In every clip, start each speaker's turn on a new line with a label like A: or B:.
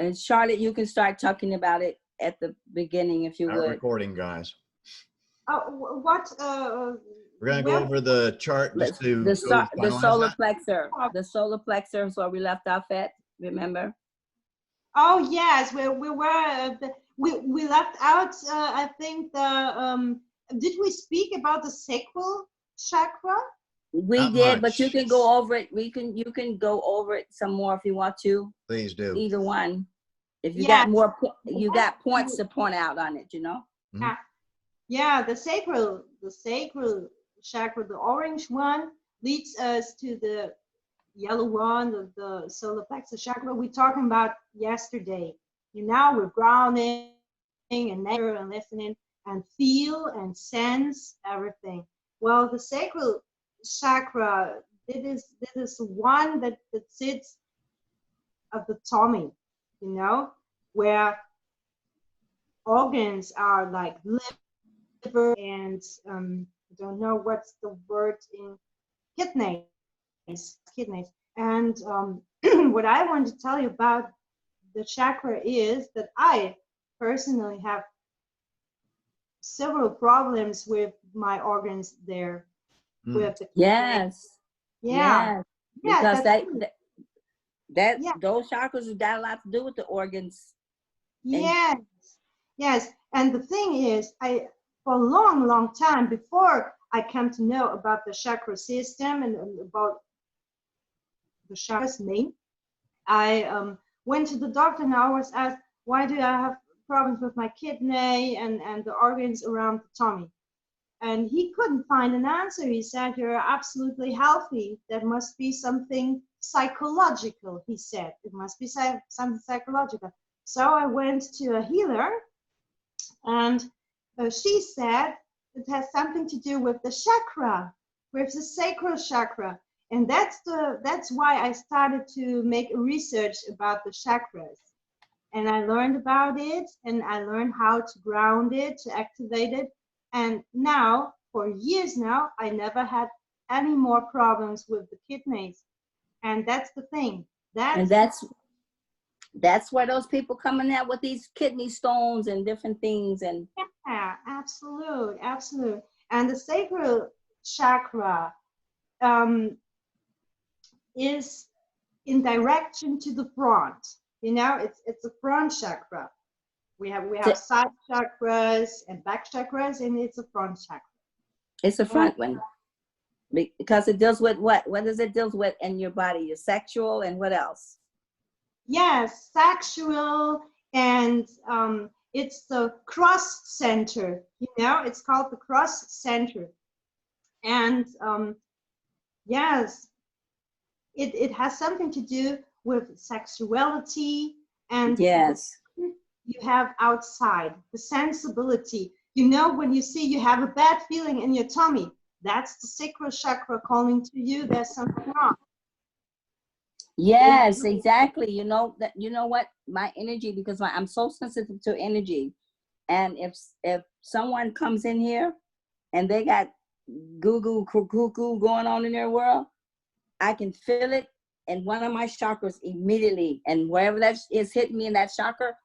A: And Charlotte, you can start talking about it at the beginning if you
B: Not
A: would.
B: recording, guys.
C: Oh, what?
B: We're gonna go over the chart just to
A: The solar
B: that.
A: plexus. The solar plexus is where we left off at. Remember?
C: Oh yes, we were we left out. I think the did we speak about the sacral chakra?
A: We
B: Not
A: did,
B: much.
A: but you can go over it. You can go over it some more if you want to.
B: Please do.
A: Either one. If you
C: Yeah.
A: got more, you got points to point out on it. You know.
B: Mm-hmm.
C: Yeah, yeah. The sacral chakra, the orange one, leads us to the yellow one, the solar plexus chakra we're talking about yesterday. You know, we're grounding and nature and listening and feel and sense everything. Well, the sacral chakra, this is one that sits at the tummy, you know, where organs are like liver and I don't know what's the word in kidneys. And what I want to tell you about the chakra is that I personally have several problems with my organs there. With the
A: Yes.
C: yeah.
A: Because
C: yeah.
A: those chakras have got a lot to do with the organs.
C: Yes. And the thing is, for a long time before I came to know about the chakra system and about the chakra's name, I went to the doctor and I was asked, why do I have problems with my kidney and the organs around the tummy? And he couldn't find an answer. He said, you're absolutely healthy. There must be something psychological, he said. It must be something psychological. So I went to a healer and she said it has something to do with the chakra, with the sacral chakra. And that's why I started to make research about the chakras. And I learned about it and I learned how to ground it, to activate it. And now, for years now, I never had any more problems with the kidneys. And that's the thing.
A: That's where those people coming out with these kidney stones and different things. And
C: yeah, absolute. And the sacral chakra is in direction to the front. You know, it's a front chakra. We have side chakras and back chakras, and it's a front chakra.
A: It's a front one because it deals with what? What does it deal with in your body? Your sexual and what else?
C: Yes, sexual, and it's the cross center. You know, it's called the cross center, and yes, it has something to do with sexuality and
A: yes.
C: You have outside the sensibility. You know, when you see you have a bad feeling in your tummy, that's the sacral chakra calling to you. There's something wrong.
A: Yes, exactly. You know that. You know what? My energy, because I'm so sensitive to energy, and if someone comes in here and they got goo cuckoo going on in their world, I can feel it in one of my chakras immediately, and wherever that is hitting me in that chakra,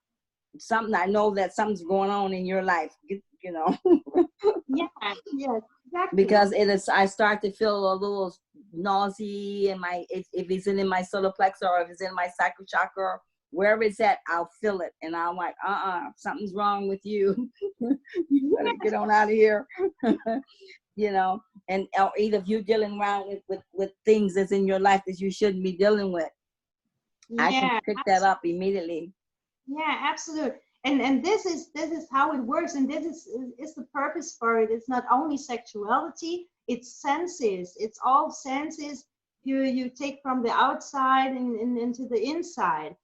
A: something I know that something's going on in your life. You know.
C: Yeah, exactly.
A: Because it is, I start to feel a little nausea in my, if it's in my solar plexus or if it's in my sacral chakra, wherever it's at, I'll feel it. And I'm like, something's wrong with you. You better get on out of here. You know, and or either if you're dealing around with things that's in your life that you shouldn't be dealing with, I can pick that up immediately.
C: Yeah, absolutely. And this is how it works, and this is the purpose for it. It's not only sexuality, it's senses. It's all senses you take from the outside and into the inside.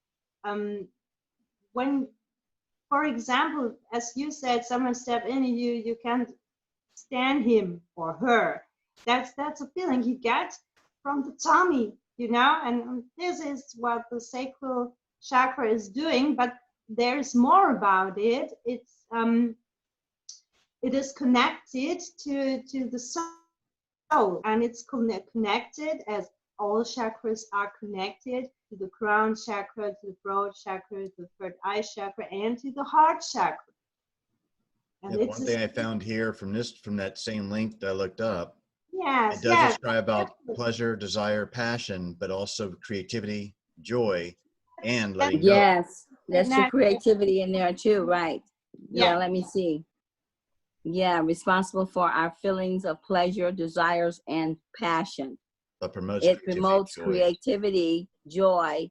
C: When, for example, as you said, someone stepped in and you can't stand him or her. That's a feeling you get from the tummy, you know. And this is what the sacral chakra is doing, but there's more about it. It is connected to the soul, and it's connected as all chakras are connected to the crown chakra, to the throat chakra, to the third eye chakra, and to the heart chakra. And
B: Yeah,
C: it's
B: one thing I found here from that same link that I looked up,
C: yes,
B: it does
C: yes,
B: describe about
C: absolutely.
B: pleasure, desire, passion, but also creativity, joy, and letting go.
A: Yes, there's
C: And
A: the creativity in there too, right? Yeah,
C: Yeah.
A: let me see. Yeah, responsible for our feelings of pleasure, desires, and passion.
B: But promotes
A: It
B: creativity,
A: promotes
B: joy.
A: creativity, joy,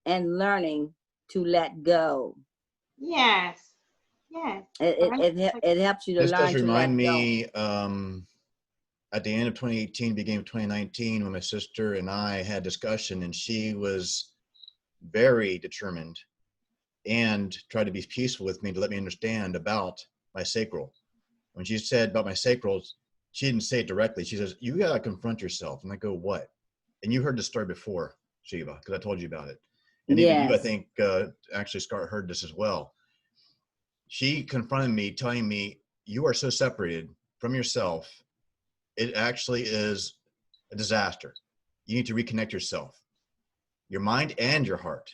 A: and learning to let go.
C: Yes. Yes.
A: It helps you to
B: This does
A: learn to let
B: remind
A: go.
B: me at the end of 2018, beginning of 2019, when my sister and I had discussion, and she was very determined and tried to be peaceful with me to let me understand about my sacral. When she said about my sacral, she didn't say it directly. She says, you got to confront yourself. And I go, what? And you heard the story before, Shiva, because I told you about it. And even you, I
A: Yes.
B: think, actually, Scarlet heard this as well. She confronted me, telling me, you are so separated from yourself. It actually is a disaster. You need to reconnect yourself, your mind and your heart,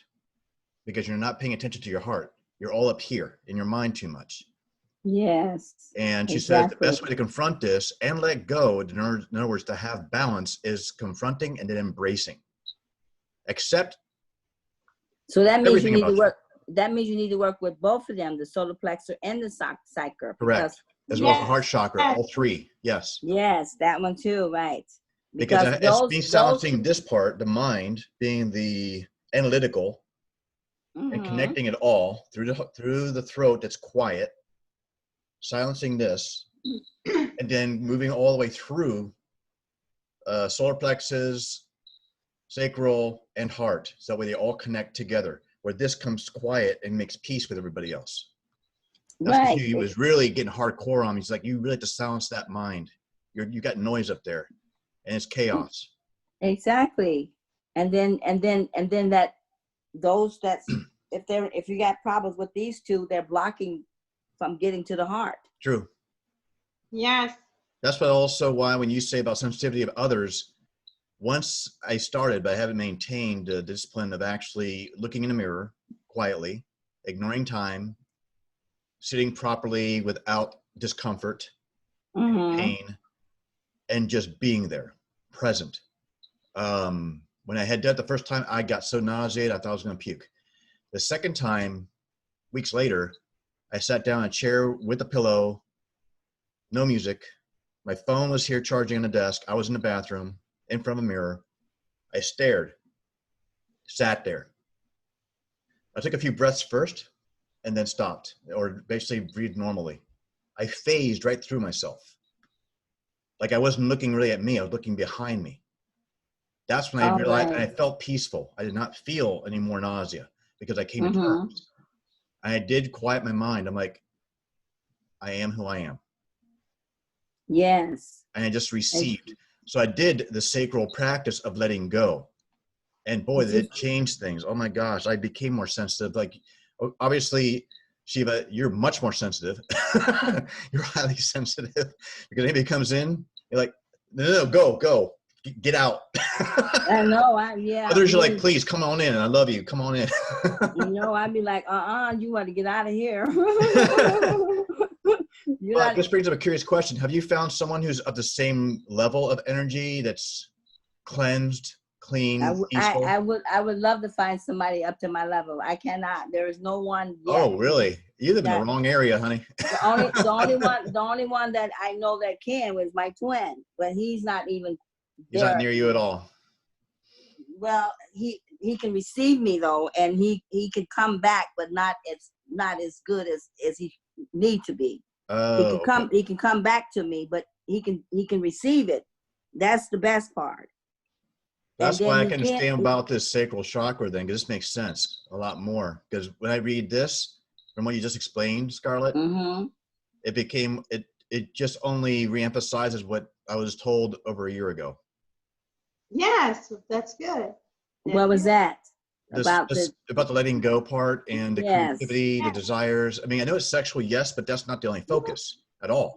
B: because you're not paying attention to your heart. You're all up here in your mind too much.
A: Yes.
B: And she
A: exactly.
B: says the best way to confront this and let go, in other words, to have balance, is confronting and then embracing. Accept.
A: So that means you
B: everything
A: need to
B: about
A: work. That means you need to work with both of them, the solar plexus and the sacral.
B: Correct. As well as the heart chakra, all three. Yes.
A: Yes, that one too, right.
B: Because it's
A: those,
B: me silencing this part, the mind, being the analytical, and connecting it all through the throat that's quiet, silencing this, and then moving all the way through solar plexus, sacral, and heart. So that way they all connect together, where this comes quiet and makes peace with everybody else. That's because
A: right.
B: he was really getting hardcore on me. He's like, you really have to silence that mind. You got noise up there, and it's chaos.
A: Exactly. And then that those that's if you got problems with these two, they're blocking from getting to the heart.
B: True.
C: Yes.
B: That's why when you say about sensitivity of others, once I started, but I haven't maintained the discipline of actually looking in the mirror quietly, ignoring time, sitting properly without discomfort, pain, and just being there, present. When I had that the first time, I got so nauseated, I thought I was going to puke. The second time, weeks later, I sat down in a chair with a pillow, no music. My phone was here charging on the desk. I was in the bathroom, in front of a mirror. I stared, sat there. I took a few breaths first and then stopped, or basically breathed normally. I phased right through myself. Like I wasn't looking really at me, I was looking behind me. That's when I realized, and I felt peaceful. I did not feel any more nausea because I came to terms. And I did quiet my mind. I'm like, I am who I am.
A: Yes.
B: And I just received. So I did the sacral practice of letting go. And boy, it changed things. Oh my gosh, I became more sensitive. Like, obviously, Shiva, you're much more sensitive. You're highly sensitive because anybody comes in, you're like, no, go, get out.
A: I know.
B: Others are like, please come on in. I love you. Come on in.
A: I'd be like, you want to get out of here.
B: This brings up a curious question. Have you found someone who's of the same level of energy that's cleansed, clean, peaceful?
A: I would love to find somebody up to my level. I cannot. There is no one yet.
B: Oh, really? You live in the wrong area, honey.
A: The only one that I know that can was my twin, but he's not even.
B: He's not near you at all.
A: Well, he can receive me though, and he can come back, but not as good as he need to be.
B: Oh,
A: he can come back to me, but he can receive it. That's the best part.
B: That's why I can understand about this sacral chakra thing, because this makes sense a lot more. Because when I read this, from what you just explained, Scarlet, it just only reemphasizes what I was told over a year ago.
C: Yes, that's good.
A: What was that?
B: About the letting go part and the creativity, the desires. I mean, I know it's sexual, yes, but that's not the only focus at all.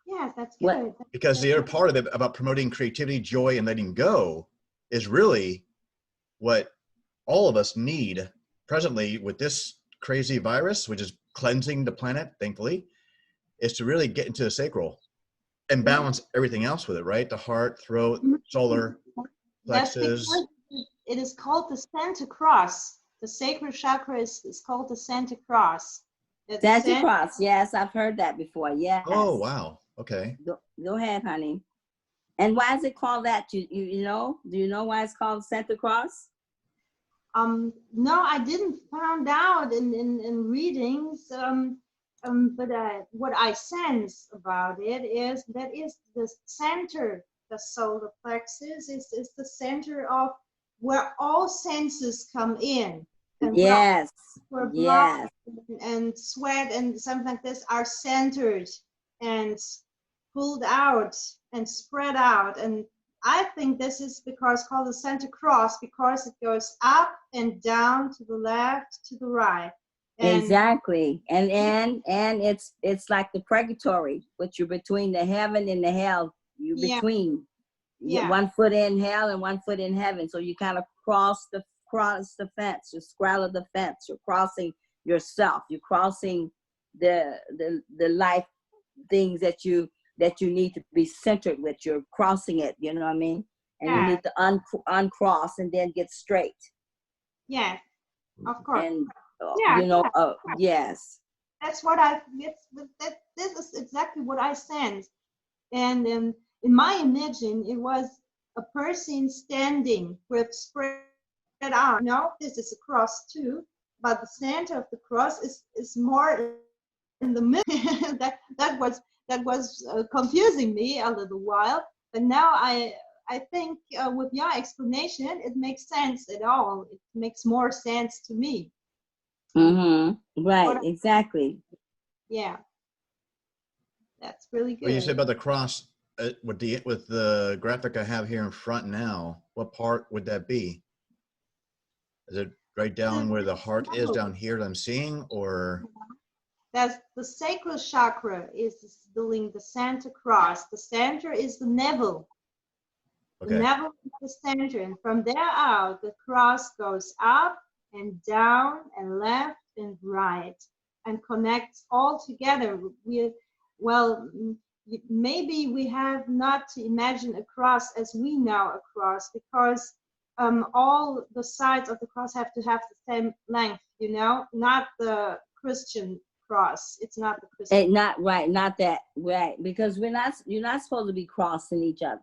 C: Yes. that's
A: What?
C: good.
B: Because the other part of it about promoting creativity, joy, and letting go is really what all of us need presently with this crazy virus, which is cleansing the planet, thankfully, is to really get into the sacral and balance everything else with it, right? The heart, throat, solar
C: That's
B: plexus.
C: because it is called the Santa Cross. The sacral chakra is called the Santa Cross.
A: Santa Claus. Yes, I've heard that before. Yes.
B: Oh, wow. Okay.
A: Go ahead, honey. And why is it called that? You know? Do you know why it's called Santa Claus?
C: No, I didn't found out in readings. But what I sense about it is that is the center, the solar plexus is the center of where all senses come in. And
A: Yes.
C: where
A: Yes.
C: blood and sweat and something like this are centered and pulled out and spread out. And I think this is because called the Santa Cross, because it goes up and down, to the left, to the right. And
A: exactly. And it's like the purgatory, but you're between the heaven and the hell. You're between.
C: Yeah.
A: One foot in hell and one foot in heaven. So you kind of cross the fence. You straddle the fence. You're crossing yourself. You're crossing the life things that you need to be centered with. You're crossing it. You know what I mean? And you need to uncross and then get straight.
C: Yeah, of course.
A: And
C: yeah,
A: you know, yes.
C: That's what this is exactly what I sense. And in my imagine, it was a person standing with spread out. No, this is a cross too, but the center of the cross is more in the middle. that was confusing me a little while. But now I think with your explanation, it makes sense at all. It makes more sense to me.
A: Right, exactly.
C: Yeah, that's really good.
B: Well, you said about the cross with the graphic I have here in front now. What part would that be? Is it right down where the heart is down here that I'm seeing, or?
C: That's the sacral chakra is doing the Santa Cross. The center is the navel. Okay. The navel is the center, and from there out, the cross goes up and down and left and right and connects all together. Maybe we have not to imagine a cross as we know a cross, because all the sides of the cross have to have the same length, you know, not the Christian cross. It's not the Christian.
A: Not right, not that right, because you're not supposed to be crossing each other,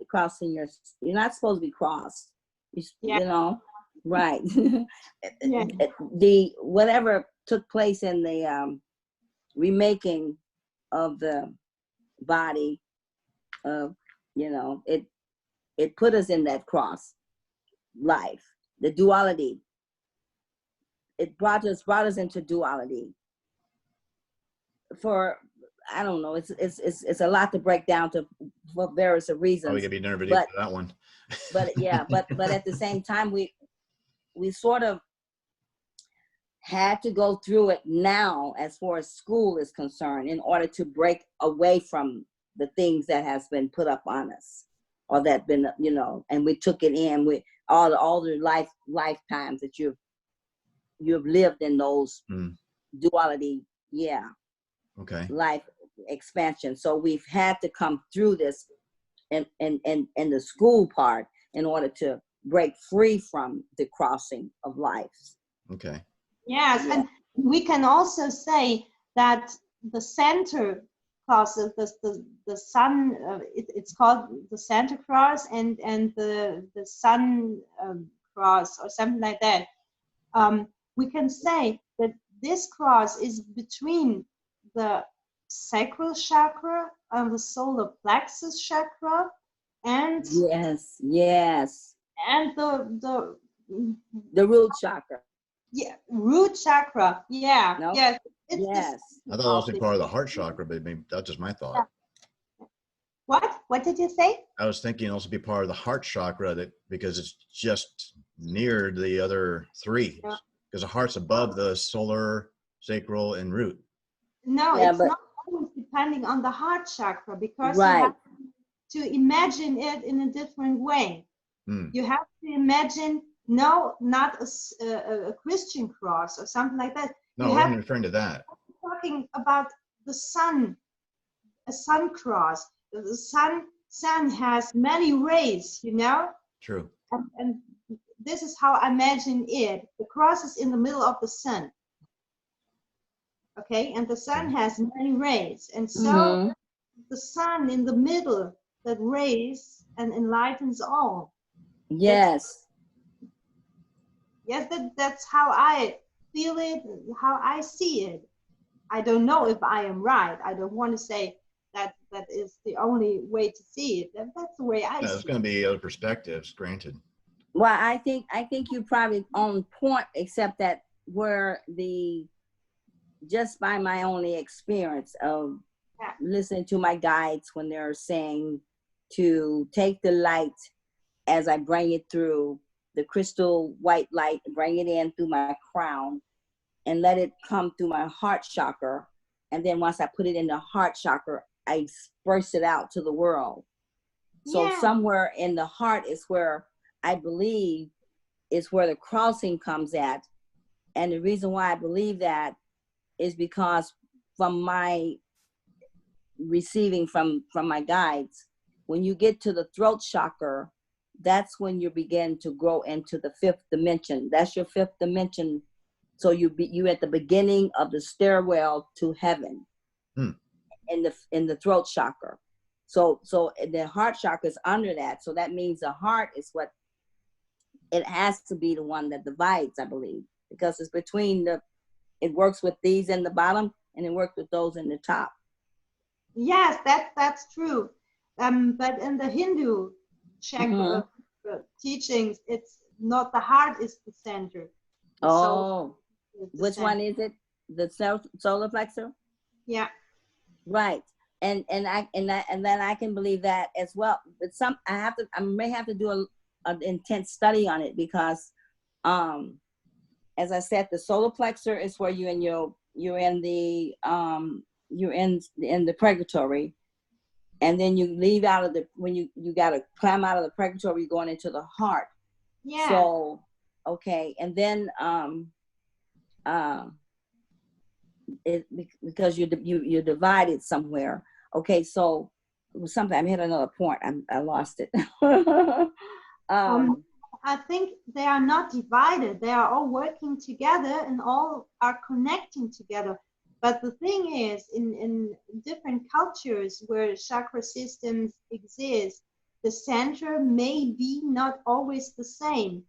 A: you're not supposed to be crossed. You know, right.
C: Yeah.
A: The whatever took place in the remaking of the body, you know, it put us in that cross life, the duality. It brought us into duality. For I don't know, it's a lot to break down for various reasons.
B: Oh, you gotta be nervous for that one.
A: but at the same time, we sort of had to go through it now as far as school is concerned, in order to break away from the things that has been put up on us, or that been, you know, and we took it in with all the lifetimes that you've lived in those duality. Yeah.
B: Okay.
A: Life expansion. So we've had to come through this in the school part in order to break free from the crossing of lives.
B: Okay.
C: Yes, and we can also say that the center cross, the sun, it's called the Santa Cross, and the sun cross, or something like that. We can say that this cross is between the sacral chakra and the solar plexus chakra, and
A: yes,
C: and the
A: root chakra.
C: Yeah, root chakra. Yeah,
A: no?
C: Yes.
A: Yes.
B: I thought it was part of the heart chakra, but maybe that's just my thought.
C: Yeah. What did you say?
B: I was thinking also be part of the heart chakra, because it's just near the other three. Because the heart's above the solar, sacral, and root.
C: No, it's not always depending on the heart chakra, because you
A: Right.
C: have to imagine it in a different way. You have to imagine, no, not a Christian cross or something like that.
B: No,
C: you
B: I
C: have
B: wasn't referring to that.
C: talking about the sun, a sun cross. The sun has many rays, you know.
B: True.
C: And this is how I imagine it. The cross is in the middle of the sun. Okay, and the sun has many rays, and so the sun in the middle that rays and enlightens all.
A: Yes.
C: Yes, that's how I feel it, how I see it. I don't know if I am right. I don't want to say that is the only way to see it. That's the way I see it.
B: There's going to be other perspectives, granted.
A: Well, I think you probably on point, except that just by my only experience of listening to my guides when they're saying to take the light as I bring it through the crystal white light, bring it in through my crown and let it come through my heart chakra. And then once I put it in the heart chakra, I disperse it out to the world. So somewhere in the heart is where I believe is where the crossing comes at. And the reason why I believe that is because from my receiving from my guides, when you get to the throat chakra, that's when you begin to grow into the fifth dimension. That's your fifth dimension. So you at the beginning of the stairwell to heaven in the throat chakra. So the heart chakra is under that. So that means the heart is what it has to be, the one that divides, I believe, because it's between it works with these in the bottom and it works with those in the top.
C: Yes, that's true. But in the Hindu chakra teachings, it's not the heart is the center.
A: Which one is it? The solar plexus?
C: Yeah.
A: Right. And then I can believe that as well. But I may have to do an intense study on it because as I said, the solar plexus is where you're in the purgatory, and then you leave out of when you gotta climb out of the purgatory, you're going into the heart.
C: Yeah.
A: So okay, and then because you're divided somewhere. Okay, so it was something. I hit another point. I lost it.
C: I think they are not divided. They are all working together and all are connecting together. But the thing is, in different cultures where chakra systems exist, the center may be not always the same.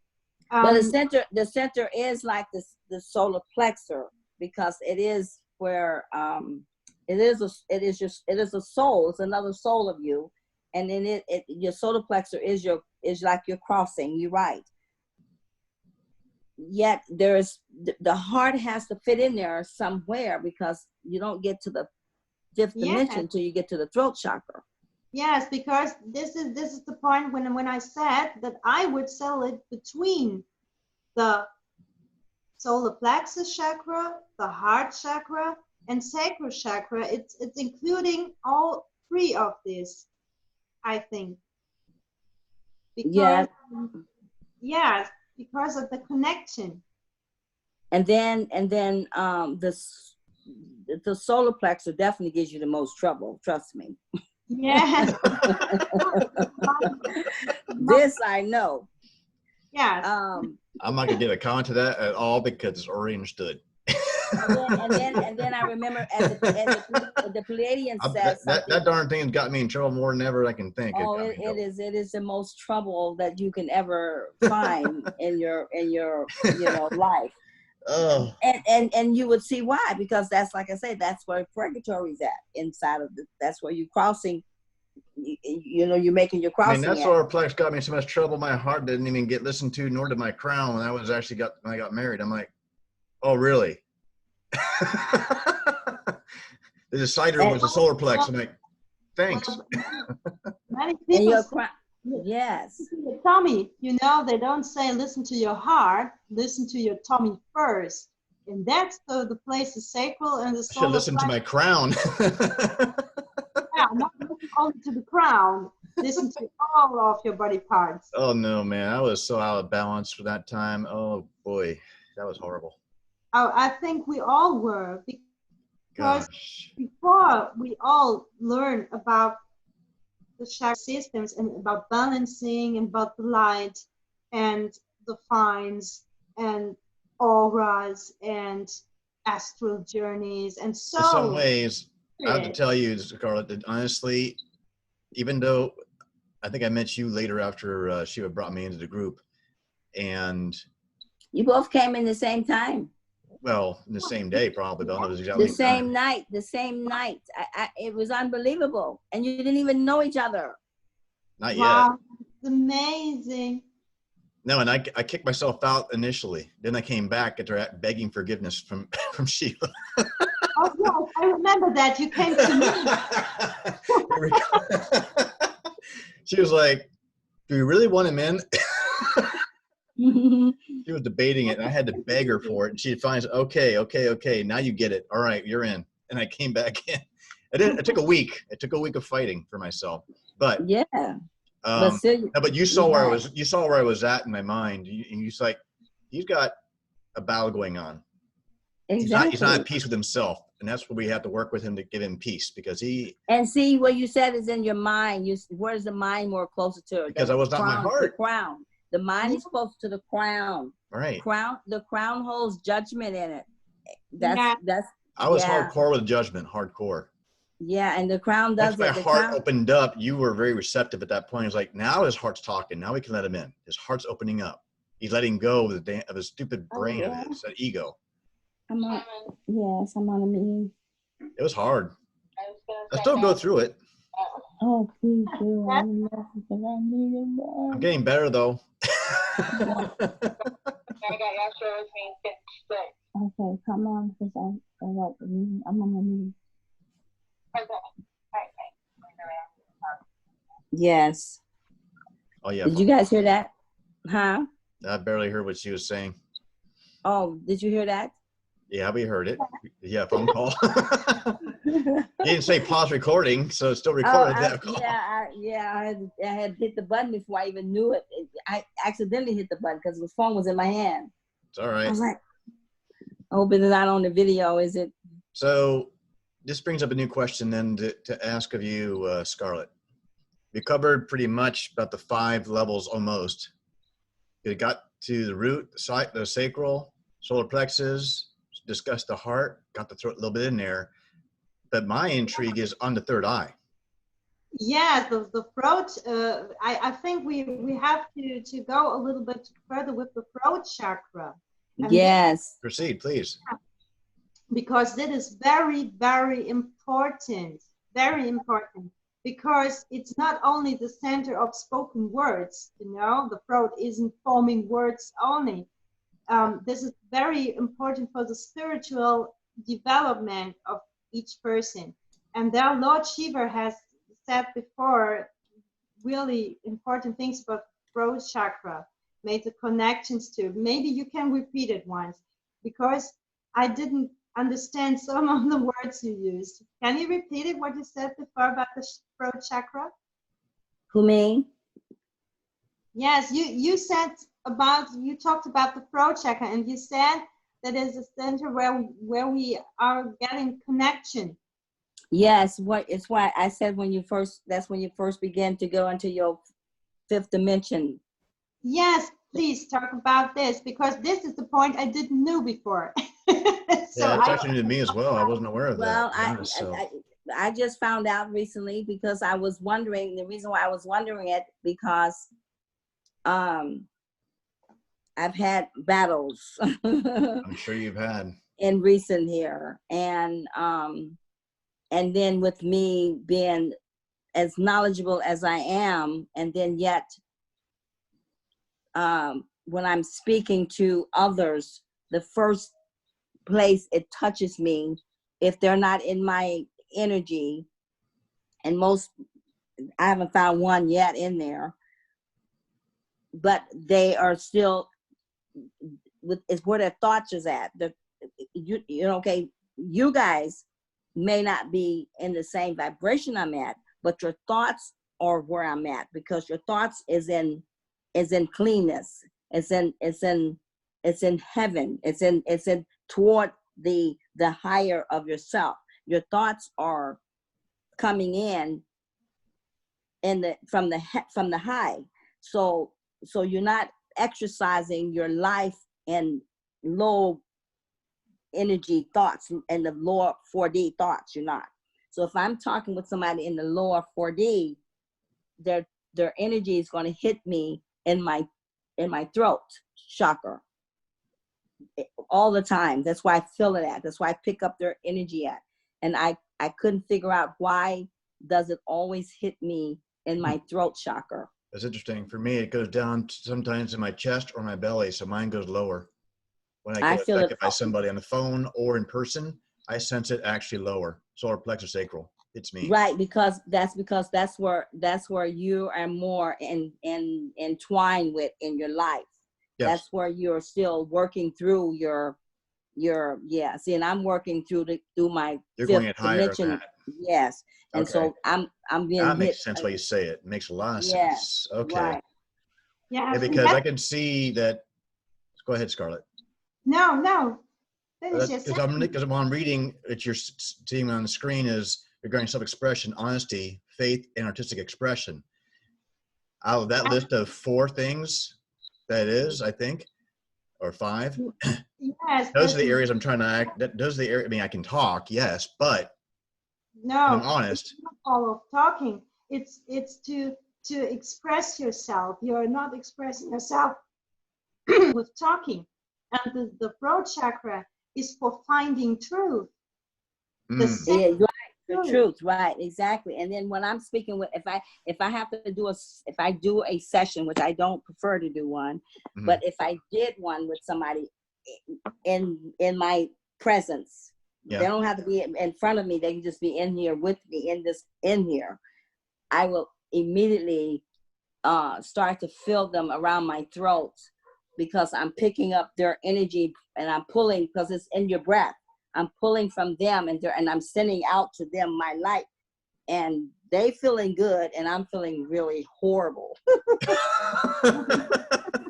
A: But the center is like the solar plexus, because it is where it is a soul. It's another soul of you, and then your solar plexus is like your crossing. You're right. Yet the heart has to fit in there somewhere, because you don't get to the fifth dimension until you get to the throat chakra.
C: Yes, because this is the point when I said that I would sell it between the solar plexus chakra, the heart chakra, and sacral chakra. It's including all three of these, I think. Because, yes, because of the connection.
A: And then the solar plexus definitely gives you the most trouble. Trust me.
C: Yes.
A: This I know.
C: Yes.
B: I'm not gonna give a comment to that at all because it's already understood.
A: and then I remember as the Pleiadian says
B: that darn thing has got me in trouble more than ever I can think.
A: Oh, it is the most trouble that you can ever find in your life.
B: Oh.
A: And you would see why, because that's, like I say, that's where purgatory's at, inside of that's where you're crossing. You're making your crossing.
B: I mean, that solar plex got me in so much trouble. My heart didn't even get listened to, nor did my crown. When I got married, I'm like, oh, really? The decider was the solar plex. I'm like, thanks.
C: Many people
A: yes.
C: Tommy, they don't say listen to your heart, listen to your tummy first. And that's the place, the sacral and the
B: I should
C: solar
B: listen to my crown.
C: Yeah, not listen only to the crown. Listen to all of your body parts.
B: Oh no, man. I was so out of balance for that time. Oh boy, that was horrible.
C: Oh, I think we all were, because
B: Gosh.
C: before we all learn about the chakra systems and about balancing and about the light and the fines and auras and astral journeys and
B: In some
C: so
B: ways, I have to tell you, Scarlet, that honestly, even though I think I met you later after Shiva brought me into the group, and
A: You both came in the same time.
B: well, in the same day probably, but I don't know if it was exactly
A: The same night. The same night. It was unbelievable, and you didn't even know each other.
B: Not
C: wow,
B: yet.
C: it's amazing.
B: No, and I kicked myself out initially. Then I came back after begging forgiveness from Shiva.
C: Oh yes, I remember that you came to me.
B: She was like, "Do you really want him in?" She was debating it, and I had to beg her for it. And she finally said, "Okay, now you get it. All right, you're in." And I came back in. It took a week. It took a week of fighting for myself. But
A: yeah, but still,
B: no, but you saw where I was. You saw where I was at in my mind. You like, he's got a battle going on.
A: exactly.
B: He's not at peace with himself, and that's where we have to work with him to give him peace, because he.
A: And see, what you said is in your mind. Where's the mind more closer to?
B: Because I was not my heart.
A: The crown. The mind is close to the crown.
B: Right.
A: The crown holds judgment in it.
C: Yeah.
A: That's.
B: I was
A: yeah.
B: hardcore with judgment, hardcore.
A: Yeah, and the crown does
B: Once
A: it.
B: my heart opened up, you were very receptive at that point. It's like, now his heart's talking. Now we can let him in. His heart's opening up. He's letting go of his stupid brain, of his ego.
A: I'm on a meeting.
B: It was hard. I still go through it.
A: Oh, please do.
B: I'm getting better, though.
A: Okay, come on, because I'm on a meeting. Yes.
B: Oh, yeah.
A: Did you guys hear that? Huh?
B: I barely heard what she was saying.
A: Oh, did you hear that?
B: Yeah, we heard it. Yeah, phone call. You didn't say pause recording, so it's still recorded. That call.
A: I had hit the button before I even knew it. I accidentally hit the button because the phone was in my hand.
B: It's all right.
A: I was like, I hope it's not on the video, is it?
B: So this brings up a new question then to ask of you, Scarlet. We covered pretty much about the 5 levels almost. It got to the root, the sacral, solar plexus, discussed the heart, got to throw a little bit in there. But my intrigue is on the 3rd eye.
C: Yeah, the throat. I think we have to go a little bit further with the throat chakra. And
A: yes.
B: Proceed, please.
C: Because that is very, very important. Very important. Because it's not only the center of spoken words, the throat isn't forming words only. This is very important for the spiritual development of each person. And there Lord Shiva has said before really important things about throat chakra, made the connections to. Maybe you can repeat it once, because I didn't understand some of the words you used. Can you repeat it, what you said before about the throat chakra?
A: Who, me?
C: Yes, you talked about the throat chakra, and you said that is a center where we are getting connection.
A: Yes, it's why I said that's when you first begin to go into your 5th dimension.
C: Yes, please talk about this, because this is the point I didn't know before.
B: So yeah, it's actually new to me as well. I wasn't aware of that.
A: Well, I just found out recently, because I was wondering. The reason why I was wondering it, because I've had battles.
B: I'm sure you've had.
A: In recent here, and then with me being as knowledgeable as I am, and then yet when I'm speaking to others, the first place it touches me, if they're not in my energy, and I haven't found one yet in there, but they are still it's where their thoughts is at. okay, you guys may not be in the same vibration I'm at, but your thoughts are where I'm at, because your thoughts is in cleanness. It's in heaven. It's in toward the higher of yourself. Your thoughts are coming in from the high. So you're not exercising your life in low energy thoughts and the lower 4D thoughts. You're not. So if I'm talking with somebody in the lower 4D, their energy is going to hit me in my throat chakra all the time. That's why I feel it at. That's why I pick up their energy at. And I couldn't figure out why does it always hit me in my throat chakra.
B: That's interesting. For me, it goes down sometimes in my chest or my belly, so mine goes lower. When I get affected by somebody on the phone or in person, I sense it actually lower. Solar plexus sacral. It's me.
A: Right, because that's where you are more entwined with in your life. Yes. That's where you're still working through your see, and I'm working through my
B: You're going at higher
A: dimension.
B: than that.
A: Yes. And
B: okay.
A: So I'm being
B: that makes sense why you say it. It makes a lot of sense. Okay. Right.
C: Yeah,
B: because I can see that. Go ahead, Scarlet.
C: No.
B: Because I'm reading that you're seeing on the screen is regarding self-expression, honesty, faith, and artistic expression. Out of that list of 4 things, that is, I think, or 5.
C: Yes.
B: Those are the areas I'm trying to act. Those are the areas. I mean, I can talk, yes, but
C: no,
B: I'm honest.
C: It's not all of talking. It's to express yourself. You're not expressing yourself with talking. And the throat chakra is for finding truth.
A: The truth, right? Exactly. And then when I'm speaking with, if I have to do if I do a session, which I don't prefer to do one, but if I did one with somebody in my presence, they don't have to be in front of me. They can just be in here with me in here. I will immediately start to feel them around my throat, because I'm picking up their energy and I'm pulling, because it's in your breath. I'm pulling from them and I'm sending out to them my light, and they feeling good and I'm feeling really horrible.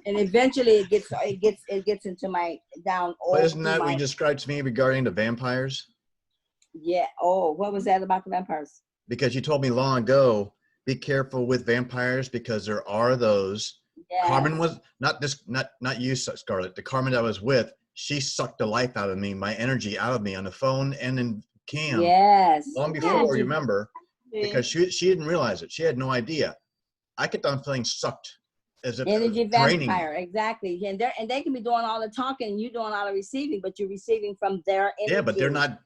A: And eventually it gets into my down.
B: But isn't that what you described to me regarding the vampires?
A: Yeah. Oh, what was that about the vampires?
B: Because you told me long ago, be careful with vampires because there are those. Yes. Carmen was not you, Scarlet. The Carmen I was with, she sucked the life out of me, my energy out of me on the phone and in cam.
A: Yes.
B: Long before, you remember, because she didn't realize it. She had no idea. I kept on feeling sucked as if
A: energy vampire, exactly. And they can be doing all the talking and you doing all the receiving, but you're receiving from their energy.
B: Yeah, but they're not.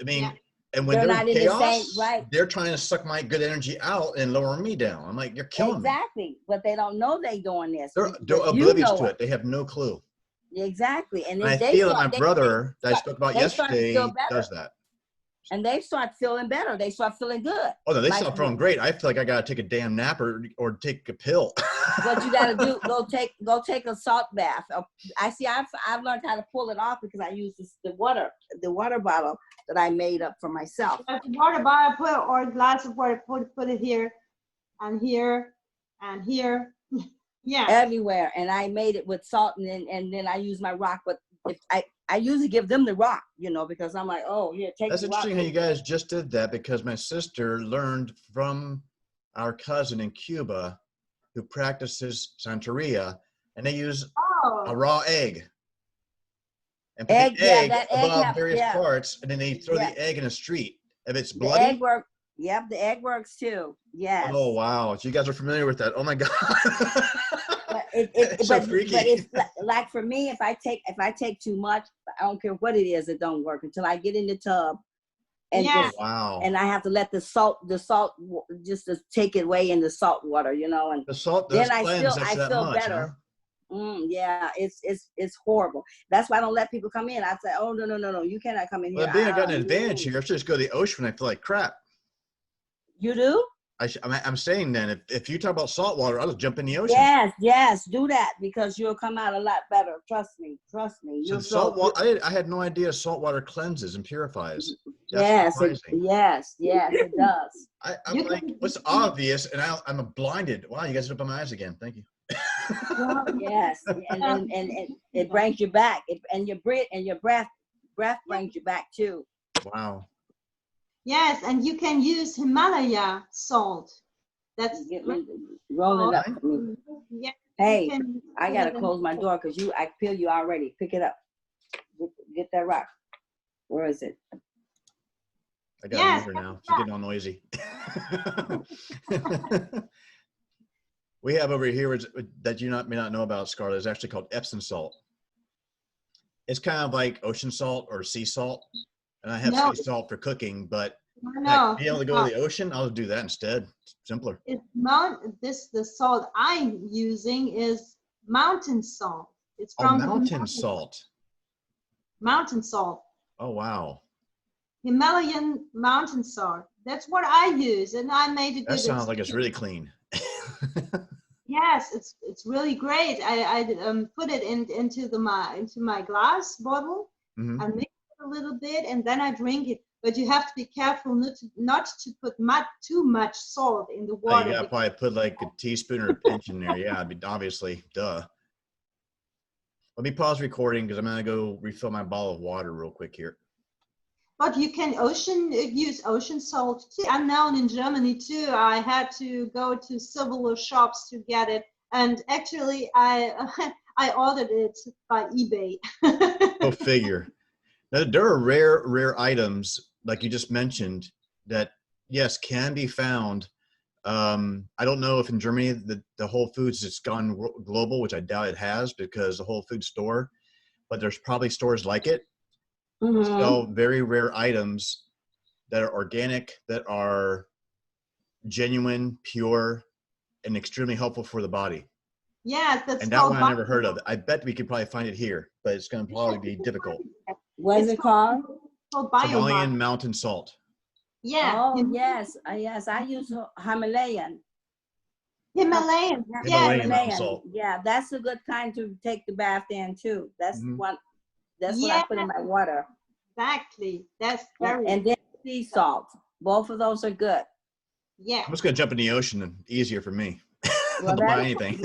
B: I mean, and when they're not in chaos, the same, right? They're trying to suck my good energy out and lower me down. I'm like, you're killing me.
A: Exactly, but they don't know they doing this.
B: They're oblivious to it. They have no clue.
A: Exactly, and
B: I feel that my brother that I spoke about yesterday does that.
A: And they start feeling better. They start feeling good.
B: Oh no, they start feeling great. I feel like I gotta take a damn nap or take a pill.
A: What you gotta do? Go take a salt bath. I've learned how to pull it off because I use the water bottle that I made up for myself.
C: The water bottle, or a glass of water, put it here, and here, and here. Yeah.
A: Everywhere, and I made it with salt, and then I use my rock. But if I usually give them the rock, because I'm like, oh yeah, take.
B: That's
A: the
B: interesting
A: rock.
B: How you guys just did that, because my sister learned from our cousin in Cuba, who practices Santeria, and they use a raw egg. And put the egg above various parts, and then they throw the egg in a street. If it's bloody,
A: the egg works. Yep, the egg works too. Yes.
B: Oh wow, so you guys are familiar with that? Oh my god.
A: But it's so freaky. But it's like for me, if I take too much, I don't care what it is, it don't work until I get in the tub, and and I have to let the salt just to take it away in the salt water, and
B: the salt does
A: then
B: cleanse
A: I feel better. Huh? Yeah, it's horrible. That's why I don't let people come in. I say, oh no, you cannot come in here.
B: Well, I got an advantage here. I should just go to the ocean when I feel like crap.
A: You do?
B: I'm saying then, if you talk about salt water, I'll just jump in the ocean.
A: Yes, yes, do that because you'll come out a lot better. Trust me, trust me.
B: So
A: You'll
B: salt
A: feel
B: water, I had no idea salt water cleanses and purifies. That's
A: yes,
B: surprising.
A: yes, it does.
B: I'm
C: You
B: like,
C: can-
B: what's obvious? And I'm blinded. Wow, you guys opened my eyes again. Thank you.
A: Yes, and it brings you back. And your breath brings you back too.
B: Wow.
C: Yes, and you can use Himalaya salt. That's
A: Roll it up for me.
C: Yeah.
A: Hey,
C: you can
A: I
C: put
A: gotta
C: it in-
A: close my door because I feel you already. Pick it up. Get that rock. Where is it?
B: I got
C: Yes,
B: it over now. She's getting all noisy. We have over here that you may not know about, Scarlet, is actually called Epsom salt. It's kind of like ocean salt or sea salt. And I have
C: No.
B: sea salt for cooking, but
C: No,
B: being able to go to the ocean, I'll do that instead. It's simpler.
C: it's the salt I'm using is mountain salt. It's
B: Oh,
C: from the
B: mountain
C: Himalayas.
B: salt.
C: Mountain salt.
B: Oh, wow.
C: Himalayan mountain salt. That's what I use, and I made a good.
B: That sounds like it's really clean.
C: Yes, it's really great. I put it into my glass bottle
B: Mhm.
C: and mix it a little bit, and then I drink it. But you have to be careful not to put too much salt in the
B: Oh,
C: water.
B: you gotta probably put like a teaspoon or a pinch in there. Yeah, obviously, duh. Let me pause recording because I'm gonna go refill my bottle of water real quick here.
C: But you can use ocean salt too. I'm known in Germany too. I had to go to several shops to get it, and actually I I ordered it by eBay.
B: Go figure. Now, there are rare items, like you just mentioned, that yes, can be found. I don't know if in Germany the Whole Foods has gone global, which I doubt it has because the Whole Food store, but there's probably stores like it that sell very rare items that are organic, that are genuine, pure, and extremely helpful for the body.
C: Yes, that's
B: And that
C: called
B: one I never heard of. I bet we could probably find it here, but it's going to probably be difficult.
A: What is it called?
B: Himalayan mountain salt.
C: Yeah.
A: Oh yes, yes. I use Himalayan.
C: Himalayan.
B: Himalayan
C: Yeah.
B: mountain salt.
A: Yeah, that's a good kind to take the bath in too. That's one. That's what I put in my water.
C: Exactly. That's very.
A: And then sea salt. Both of those are good.
C: Yeah.
B: I'm just going to jump in the ocean and easier for me.
A: Well,
B: Don't buy anything.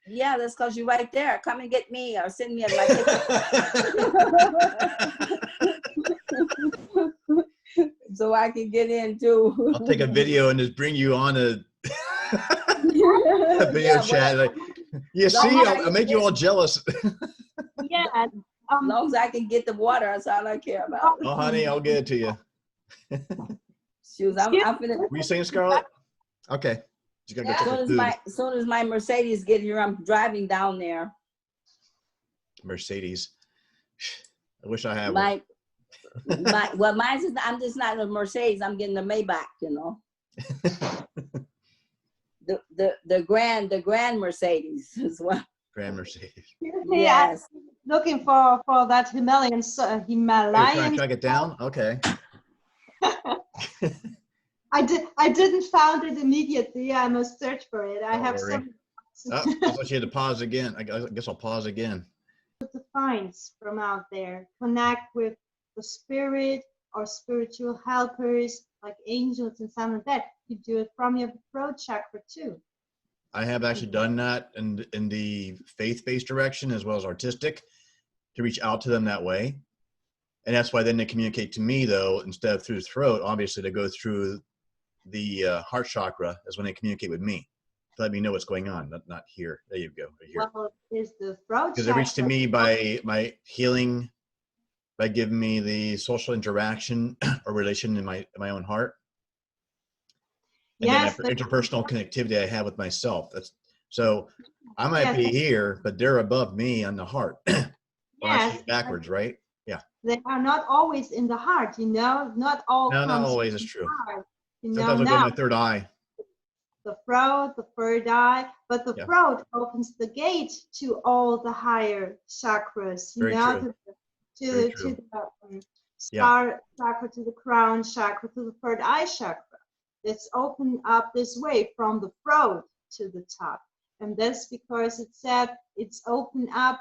A: Yeah, that's because you're right there. Come and get me or send me a my so I can get in too.
B: I'll take a video and just bring you on a video chat. Like, you see, I'll make you all jealous.
C: Yeah.
A: As long as I can get the water, that's all I care about.
B: Oh, honey, I'll get it to you.
A: Shoes, I'm finna.
B: Were you saying, Scarlet? Okay. You gotta go check the food.
A: As soon as my Mercedes get here, I'm driving down there.
B: Mercedes. I wish I had one.
A: Well, mine's is, I'm just not a Mercedes. I'm getting a Maybach, you know. the grand Mercedes is what.
B: Grand Mercedes.
A: Yes.
C: Looking for that Himalayan.
B: Are you trying to track it down? Okay.
C: I didn't found it immediately. I must search for it. I have some.
B: Oh, I thought you had to pause again. I guess I'll pause again.
C: The finds from out there. Connect with the spirit or spiritual helpers like angels and something like that. You do it from your throat chakra too.
B: I have actually done that in the faith-based direction as well as artistic to reach out to them that way. And that's why then they communicate to me, though, instead of through the throat. Obviously, they go through the heart chakra is when they communicate with me to let me know what's going on. Not here. There you go. Right here.
C: Well, is the throat
B: because they reach to me by my healing, by giving me the social interaction or relation in my own heart. And
C: yes,
B: then interpersonal connectivity I have with myself. That's so I might be here, but they're above me on the heart.
C: Yes,
B: backwards, right? Yeah.
C: They are not always in the heart, you know. Not all.
B: No, not always. It's true.
C: Heart, you
B: Sometimes
C: know,
B: I go to my third eye.
C: The throat, the third eye, but the throat opens the gate to all the higher chakras. You know, to the star chakra, to the crown chakra, to the third eye chakra. It's opened up this way from the throat to the top. And that's because it said it's opened up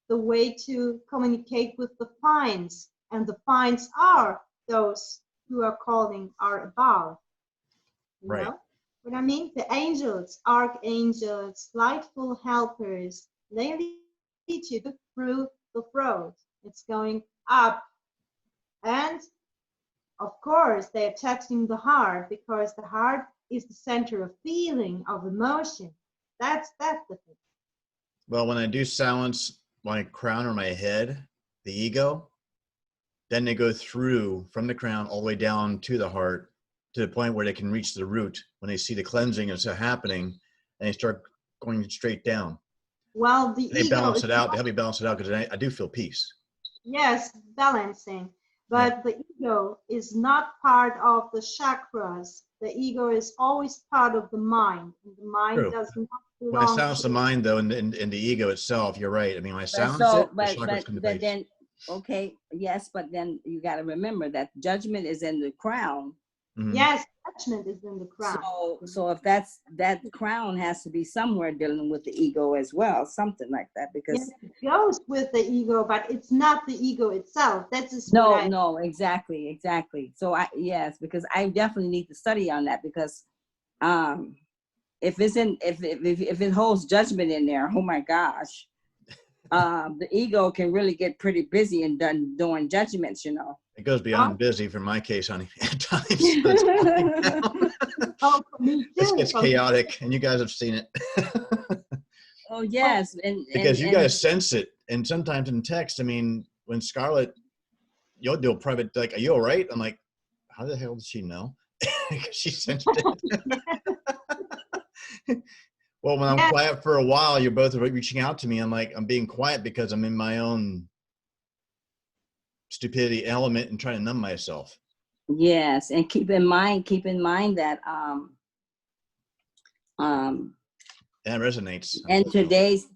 C: the way to communicate with the finds. And the finds are those who are calling are above. You
B: Right.
C: know what I mean? The angels, archangels, lightful helpers, they lead you through the throat. It's going up. And of course, they're touching the heart because the heart is the center of feeling, of emotion. That's the thing.
B: Well, when I do silence my crown or my head, the ego, then they go through from the crown all the way down to the heart to the point where they can reach the root when they see the cleansing is happening, and they start going straight down.
C: Well, the
B: They
C: ego
B: balance
C: is
B: it out. They help me balance it out because I do feel peace.
C: yes, balancing. But the ego is not part of the chakras. The ego is always part of the mind. And the mind
B: True.
C: does not
B: When I
C: belong
B: silence the
C: to
B: mind, though, and the ego itself, you're right. I mean, when I
A: But
B: silence
A: so,
B: it, the chakras come to
A: but
B: base.
A: then, okay, yes, but then you got to remember that judgment is in the crown.
B: Mhm.
C: Yes, judgment is in the crown.
A: So if that's that crown has to be somewhere dealing with the ego as well, something like that, because
C: Yes, it goes with the ego, but it's not the ego itself. That's just what I,
A: no, exactly. So yes, because I definitely need to study on that because if it holds judgment in there, oh my gosh, the ego can really get pretty busy and doing judgments, you know.
B: It goes beyond busy for my case, honey. At times, it's
C: oh, for me too.
B: this gets chaotic, and you guys have seen it.
A: Oh yes,
B: Because you guys sense it, and sometimes in text. I mean, when Scarlet, you'll do a private like, "Are you all right?" I'm like, "How the hell does she know?" Because she sensed it. Well, when I'm quiet for a while, you're both reaching out to me. I'm like, I'm being quiet because I'm in my own stupidity element and trying to numb myself.
A: Yes, and keep in mind that
B: That resonates.
A: and today's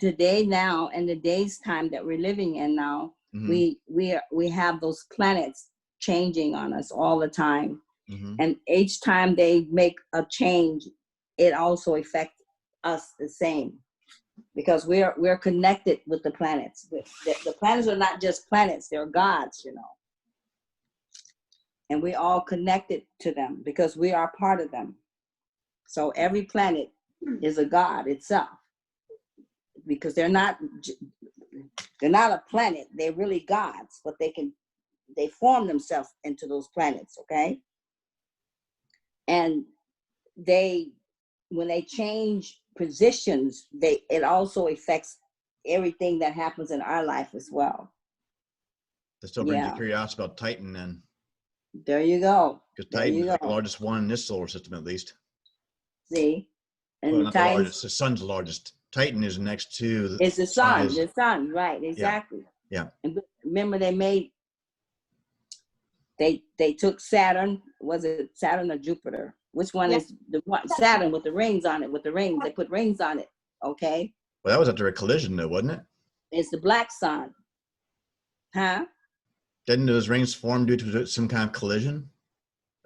A: time that we're living in now, we have those planets changing on us all the time. And each time they make a change, it also affects us the same, because we're connected with the planets. The planets are not just planets, they're gods, you know. And we're all connected to them because we are part of them. So every planet is a god itself, because they're not a planet, they're really gods, but they form themselves into those planets, okay? And when they change positions, it also affects everything that happens in our life as well.
B: That still brings you curiosity about Titan then.
A: There you go.
B: Because Titan is like the largest one in this solar system, at least.
A: See? And
B: well, not the largest, the sun's the largest. Titan is next to
A: it's the sun. The sun, right, exactly.
B: Yeah.
A: And remember they took Saturn. Was it Saturn or Jupiter? Which one is the one? Saturn with the rings on it, They put rings on it, okay?
B: Well, that was after a collision though, wasn't it?
A: It's the black sun. Huh?
B: Didn't those rings form due to some kind of collision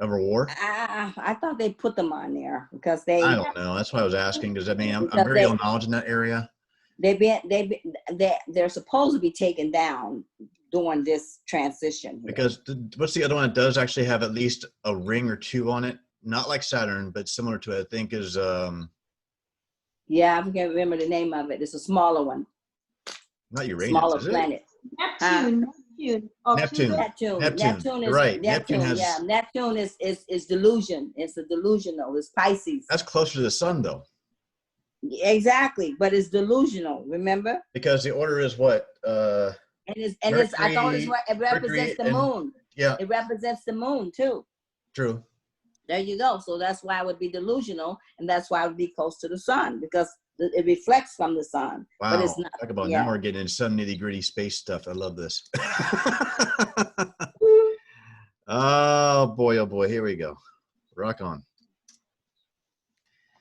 B: of a war?
A: I thought they put them on there because
B: I don't know. That's why I was asking, because I mean, I'm very ill knowledge in that area.
A: They're supposed to be taken down during this transition here.
B: Because what's the other one that does actually have at least a ring or two on it? Not like Saturn, but similar to it, I think is
A: yeah, I can't remember the name of it. It's a smaller one.
B: Not Uranus,
A: smaller
B: is it?
A: planet.
C: Neptune.
A: Neptune is
B: right.
A: Neptune has, Neptune is delusion. It's a delusional. It's Pisces.
B: That's closer to the sun though.
A: Exactly, but it's delusional. Remember?
B: Because the order is what?
A: I thought it represents the moon.
B: Yeah.
A: It represents the moon too.
B: True.
A: There you go. So that's why it would be delusional, and that's why it would be close to the sun, because it reflects from the sun.
B: Wow.
A: But it's not.
B: Talk about now we're getting into some nitty-gritty space stuff. I love this. Oh boy, here we go. Rock on.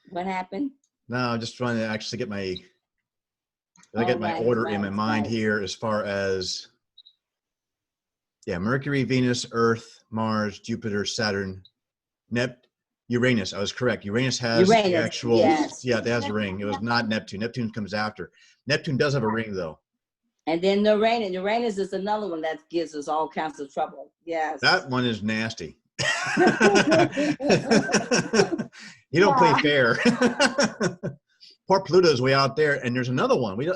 A: What happened?
B: No, I'm just trying to actually get my order in my mind here as far as Mercury, Venus, Earth, Mars, Jupiter, Saturn, Uranus. I was correct. Uranus has the actual,
A: yes.
B: yeah, it has a ring. It was not Neptune. Neptune comes after. Neptune does have a ring, though.
A: And then Uranus is another one that gives us all kinds of trouble. Yes.
B: That one is nasty. You don't play fair. Poor Pluto's way out there, and there's another one. We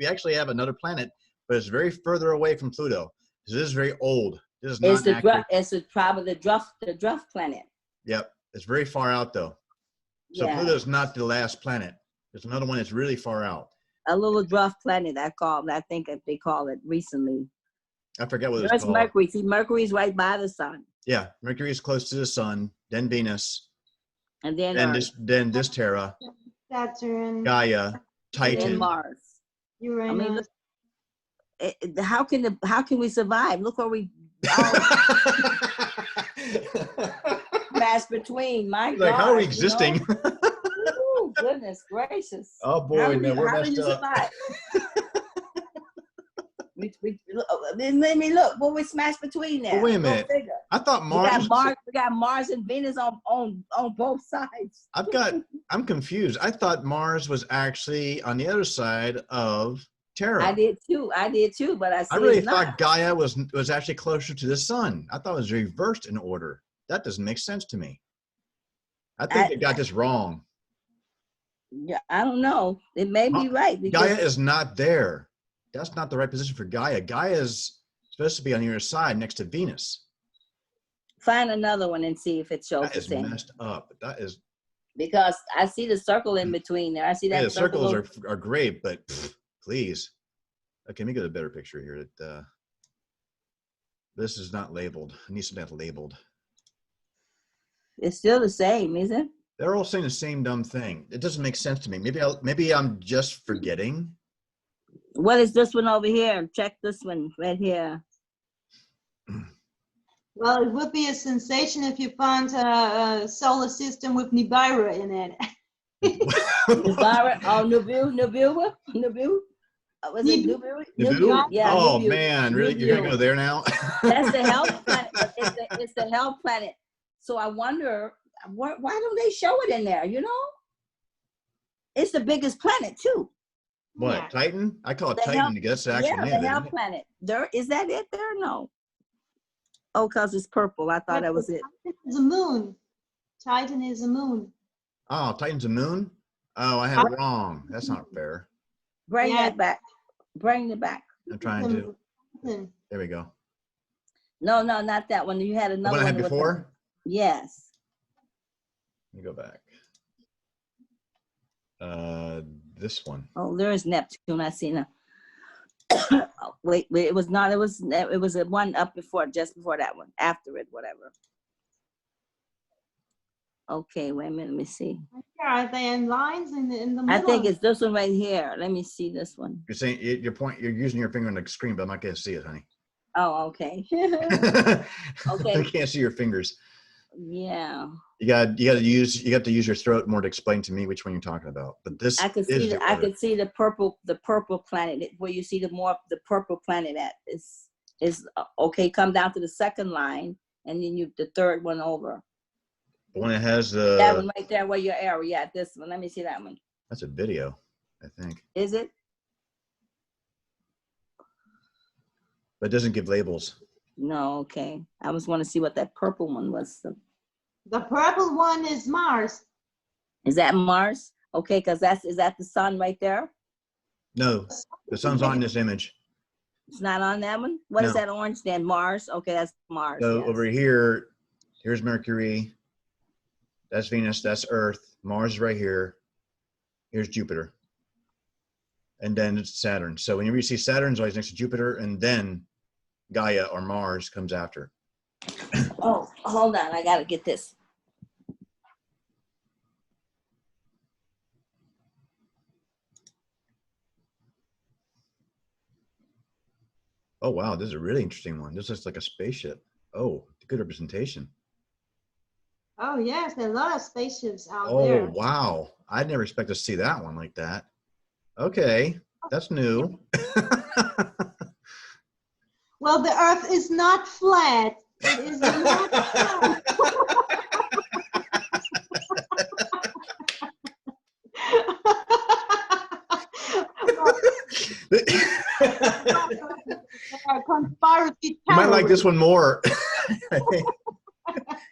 B: actually have another planet, but it's very further away from Pluto. This is very old. This is not accurate.
A: It's probably the Druff planet.
B: Yep, it's very far out though. So
A: yeah.
B: Pluto's not the last planet. There's another one that's really far out.
A: A little Druff planet. I think they call it recently.
B: I forget what it's
A: There's
B: called.
A: Mercury. See, Mercury's right by the sun.
B: Yeah, Mercury is close to the sun, then Venus,
A: and then
B: this Terra,
C: Saturn,
B: Gaia, Titan,
A: and Mars.
C: Uranus.
A: I mean, how can we survive? Look where we pass between. My God,
B: how are we existing?
A: You know? Ooh, goodness gracious!
B: Oh boy, we're messed up.
A: Let me look. What we smashed between there?
B: Well, wait a minute. I thought Mars.
A: We got Mars and Venus on both sides.
B: I'm confused. I thought Mars was actually on the other side of Terra.
A: I did too, but I
B: really thought Gaia was actually closer to the sun. I thought it was reversed in order. That doesn't make sense to me. I think they got this wrong.
A: Yeah, I don't know. It may be right.
B: Gaia is not there. That's not the right position for Gaia. Gaia is supposed to be on the other side next to Venus.
A: Find another one and see if it shows the same.
B: That is messed up. That is
A: because I see the circle in between there. I see that.
B: Yeah, the circles are great, but please. Okay, let me get a better picture here. This is not labeled. I need something that's labeled.
A: It's still the same, isn't it?
B: They're all saying the same dumb thing. It doesn't make sense to me. Maybe I'm just forgetting.
A: What is this one over here? Check this one right here.
C: Well, it would be a sensation if you found a solar system with Nibiru in it.
A: Nibiru? Oh, Nibiru? Was it Nibiru?
B: Nibiru?
A: Yeah.
B: Oh
A: Nibiru.
B: man, really? You're gonna go there now?
A: That's the health planet. It's the health planet. So I wonder why don't they show it in there? You know, it's the biggest planet too.
B: What,
C: Yeah.
B: Titan? I call it Titan because that's actually
A: the hell planet. Is that it there? No. Oh, because it's purple. I thought that was it.
C: Titan is a moon. Titan is a moon.
B: Oh, Titan's a moon? Oh, I had it wrong. That's not fair.
A: Bring that back. Bring it back.
B: I'm trying to. There we go.
A: No, not that one. You had another
B: one. I
A: one
B: had before?
A: Yes.
B: Let me go back. This one.
A: Oh, there is Neptune. I see now. Oh, wait, it was not. It was a one up before, just before that one, after it, whatever. Okay, wait a minute. Let me see.
C: Are they in lines in the middle?
A: I think it's this one right here. Let me see this one.
B: You're saying you're using your finger on the screen, but I'm not gonna see it, honey.
A: Oh, okay. Okay.
B: I can't see your fingers.
A: Yeah.
B: You have to use your throat more to explain to me which one you're talking about. But this
A: I could see the purple planet where you see the purple planet at is okay. Come down to the second line and then the third one over.
B: The one that has the
A: that one right there where your arrow. Yeah, this one. Let me see that one.
B: That's a video, I think.
A: Is it?
B: But it doesn't give labels.
A: No, okay. I was want to see what that purple one was.
C: The purple one is Mars.
A: Is that Mars? Okay, because is that the sun right there?
B: No, the sun's on this image.
A: It's not on that one? What is that orange then? Mars? Okay, that's Mars.
B: So
A: yes.
B: over here, here's Mercury. That's Venus, that's Earth. Mars is right here. Here's Jupiter. And then it's Saturn. So whenever you see Saturn's always next to Jupiter, and then Gaia or Mars comes after.
A: Oh, hold on. I got to get this.
B: Oh, wow. This is a really interesting one. This is like a spaceship. Oh, good representation.
C: Oh, yes. There are a lot of spaceships out
B: Oh,
C: there.
B: wow. I'd never expect to see that one like that. Okay. That's new.
C: Well, the Earth is not flat. It is not flat. Conspiracy
B: You might like this
C: terrorists.
B: one more. I think.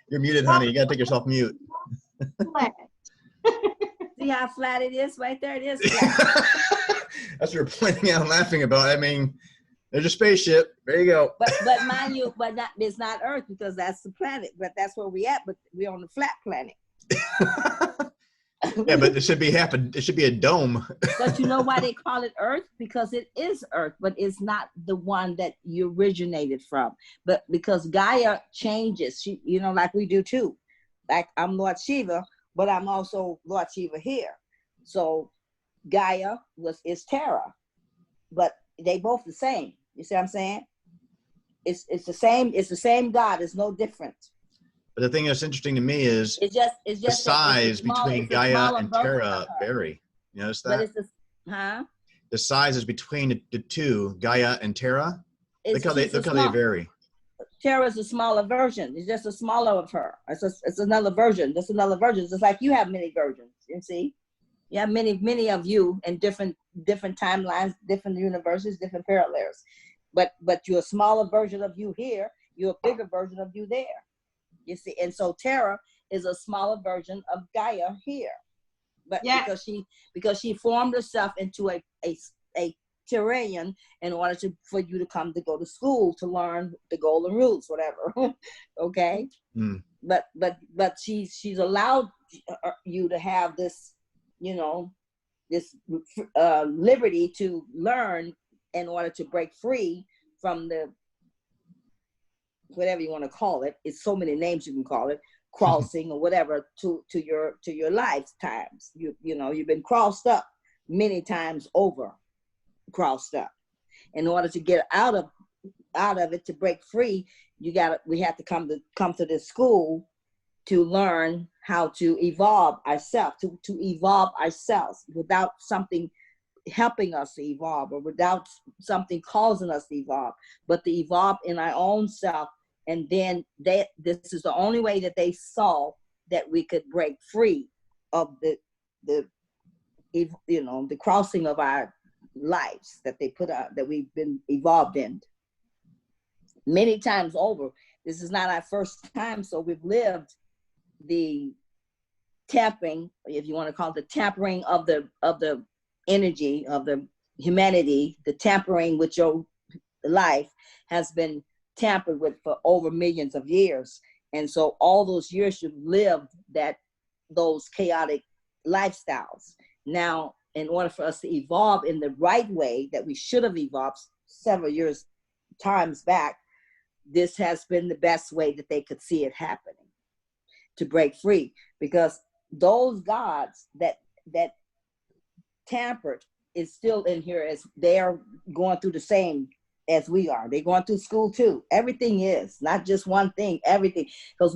B: You're muted, honey. You got to take yourself mute.
A: See how flat it is right there? It is flat.
B: That's what you're pointing out and laughing about. I mean, there's a spaceship. There you go.
A: But mind you, it's not Earth because that's the planet. But that's where we at. But we're on the flat planet.
B: Yeah, but it should be it should be a dome.
A: But you know why they call it Earth? Because it is Earth, but it's not the one that you originated from. But because Gaia changes, you know, like we do too. Like I'm Lord Shiva, but I'm also Lord Shiva here. So Gaia is Terra, but they both the same. You see what I'm saying? It's the same. It's the same God. There's no difference.
B: But the thing that's interesting to me is
A: it's just
B: the size between Gaia and Terra vary. You notice that?
A: But it's
B: the sizes between the two, Gaia and Terra. Look how they vary.
A: Terra is a smaller version. It's just a smaller of her. It's another version. Just another version. It's like you have many versions. You see, you have many of you in different timelines, different universes, different parallels. But you're a smaller version of you here. You're a bigger version of you there. You see, and so Terra is a smaller version of Gaia here. But yeah, because she formed herself into a Terran in order for you to come to go to school to learn the golden rules, whatever. Okay.
B: Mm.
A: But she's allowed you to have this, you know, this liberty to learn in order to break free from the whatever you want to call it. It's so many names you can call it, crossing or whatever to your lifetimes. You know, you've been crossed up many times over, crossed up. In order to get out of it, to break free, we have to come to this school to learn how to evolve ourselves, to evolve ourselves without something helping us to evolve or without something causing us to evolve, but to evolve in our own self. And then this is the only way that they saw that we could break free of the you know, the crossing of our lives that they put out, that we've been evolved in many times over. This is not our first time, so we've lived the tapping, if you want to call it the tampering of the energy of the humanity. The tampering with your life has been tampered with for over millions of years, and so all those years you've lived those chaotic lifestyles. Now, in order for us to evolve in the right way that we should have evolved several years times back, this has been the best way that they could see it happening to break free, because those gods that tampered is still in here, as they're going through the same as we are. They're going through school too. Everything is not just one thing, everything. Because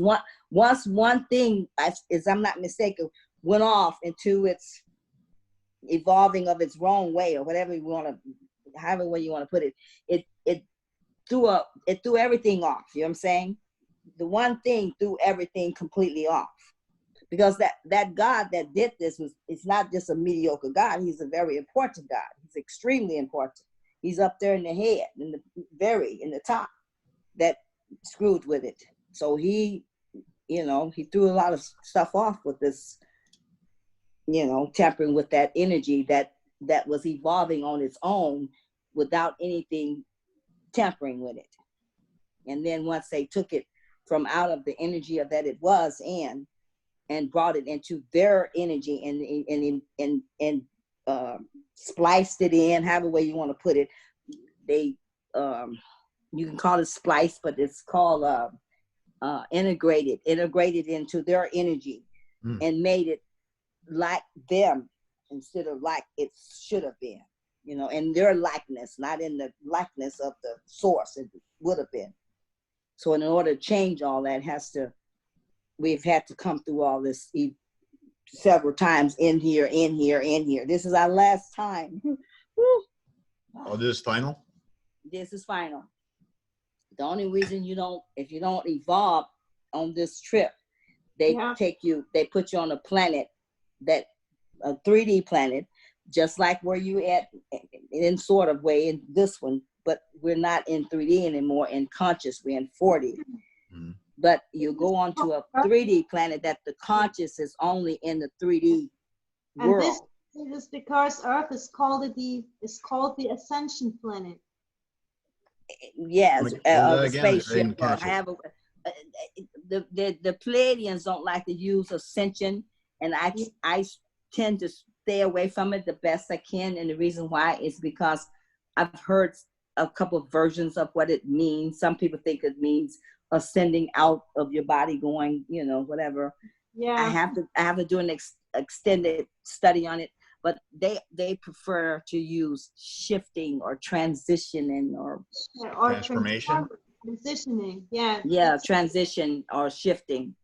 A: once one thing, as I'm not mistaken, went off into its evolving of its wrong way, or whatever however way you want to put it, it threw everything off. You know what I'm saying? The one thing threw everything completely off. Because that God that did this it's not just a mediocre God. He's a very important God. He's extremely important. He's up there in the head, in the top, that screwed with it. So he, you know, he threw a lot of stuff off with this, you know, tampering with that energy that was evolving on its own without anything tampering with it. And then once they took it from out of the energy of that it was in, and brought it into their energy and spliced it in, however way you want to put it. They you can call it splice, but it's called integrated into their energy, and made it like them instead of like it should have been, you know, in their likeness, not in the likeness of the source it would have been. So in order to change all that, we've had to come through all this several times in here. This is our last time.
B: Oh, this is final?
A: This is final. The only reason if you don't evolve on this trip, they put you on a planet, a 3D planet, just like where you at in sort of way in this one, but we're not in 3D anymore. In conscious, we're in 4D.
B: Mm-hmm.
A: But you go on to a 3D planet that the conscious is only in the 3D world.
C: And this is because Earth is called the Ascension planet.
A: Yes, the spaceship.
B: I have
A: the Pleiadians don't like to use ascension, and I tend to stay away from it the best I can. And the reason why is because I've heard a couple of versions of what it means. Some people think it means ascending out of your body, going, whatever.
C: Yeah.
A: I have to do an extended study on it, but they prefer to use shifting or transitioning or
B: transformation.
C: Transitioning, yeah.
A: Yeah, transition or shifting.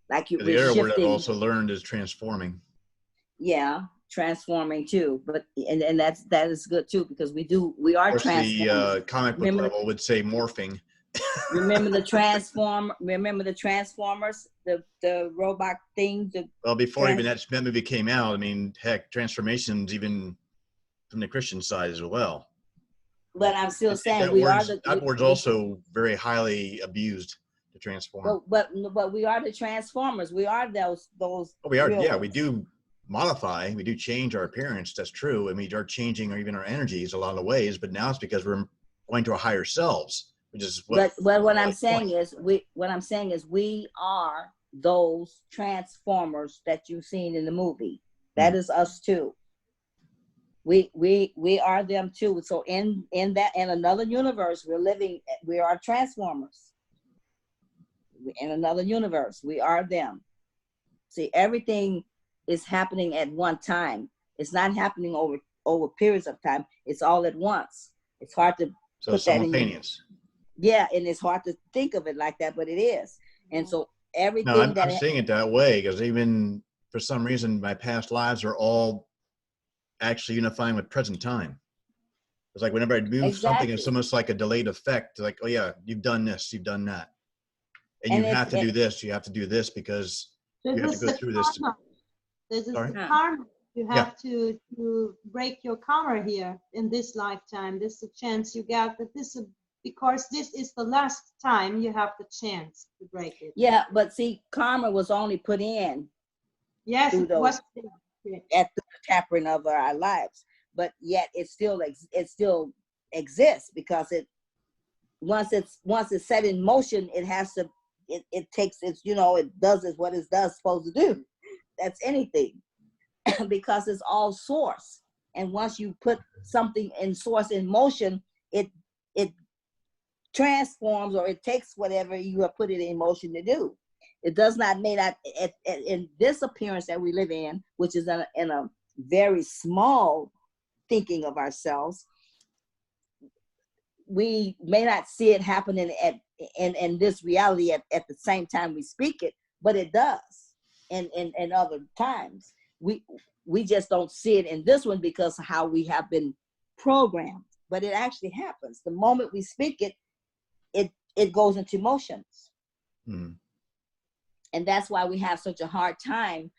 A: Like
B: the other word I've also learned is transforming.
A: Yeah, transforming too. But and that is good too, because we are transforming.
B: The comic book level would say morphing.
A: Remember the Transformers, the robot thing.
B: Well, before even that movie came out, I mean, heck, transformations even from the Christian side as well.
A: But I'm still saying
B: that word's also very highly abused to transform.
A: But we are the Transformers. We are those.
B: We are. Yeah, we do modify. We do change our appearance. That's true, and we are changing even our energies a lot of ways. But now it's because we're going to our higher selves.
A: What I'm saying is we are those Transformers that you've seen in the movie. That is us too. We are them too. So in another universe, we are Transformers. In another universe, we are them. See, everything is happening at one time. It's not happening over periods of time. It's all at once. It's hard to put that in. Yeah, and it's hard to think of it like that, but it is. And so everything
B: I'm seeing it that way, because even for some reason, my past lives are all actually unifying with present time. It's like whenever I move something, it's almost like a delayed effect. Like, oh yeah, you've done this, you've done that. And you have to do this, you have to do this, because you have to go through this.
C: This is the karma. You have to break your karma here in this lifetime. This is a chance you get, because this is the last time you have the chance to break it.
A: Yeah, but see, karma was only put in.
C: Yes, it was
A: at the tapering of our lives, but yet it still exists, because once it's set in motion, it has to. It takes its, it does what it does supposed to do. That's anything, because it's all source. And once you put something in source in motion, it transforms, or it takes whatever you have put it in motion to do. It does not make that in this appearance that we live in, which is in a very small thinking of ourselves. We may not see it happening in this reality at the same time we speak it, but it does in other times. We just don't see it in this one because of how we have been programmed. But it actually happens. The moment we speak it, it goes into motions.
B: Mm.
A: And that's why we have such a hard time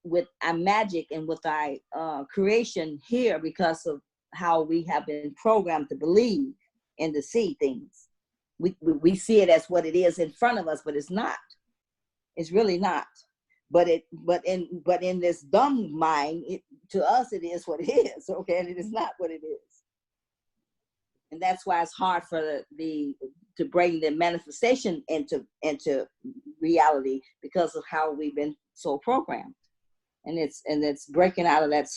A: with our magic and with our creation here, because of how we have been programmed to believe and to see things. We see it as what it is in front of us, but it's not. It's really not. But in this dumb mind, to us it is what it is. Okay, and it is not what it is. And that's why it's hard for to bring the manifestation into reality, because of how we've been so programmed. And it's breaking out of that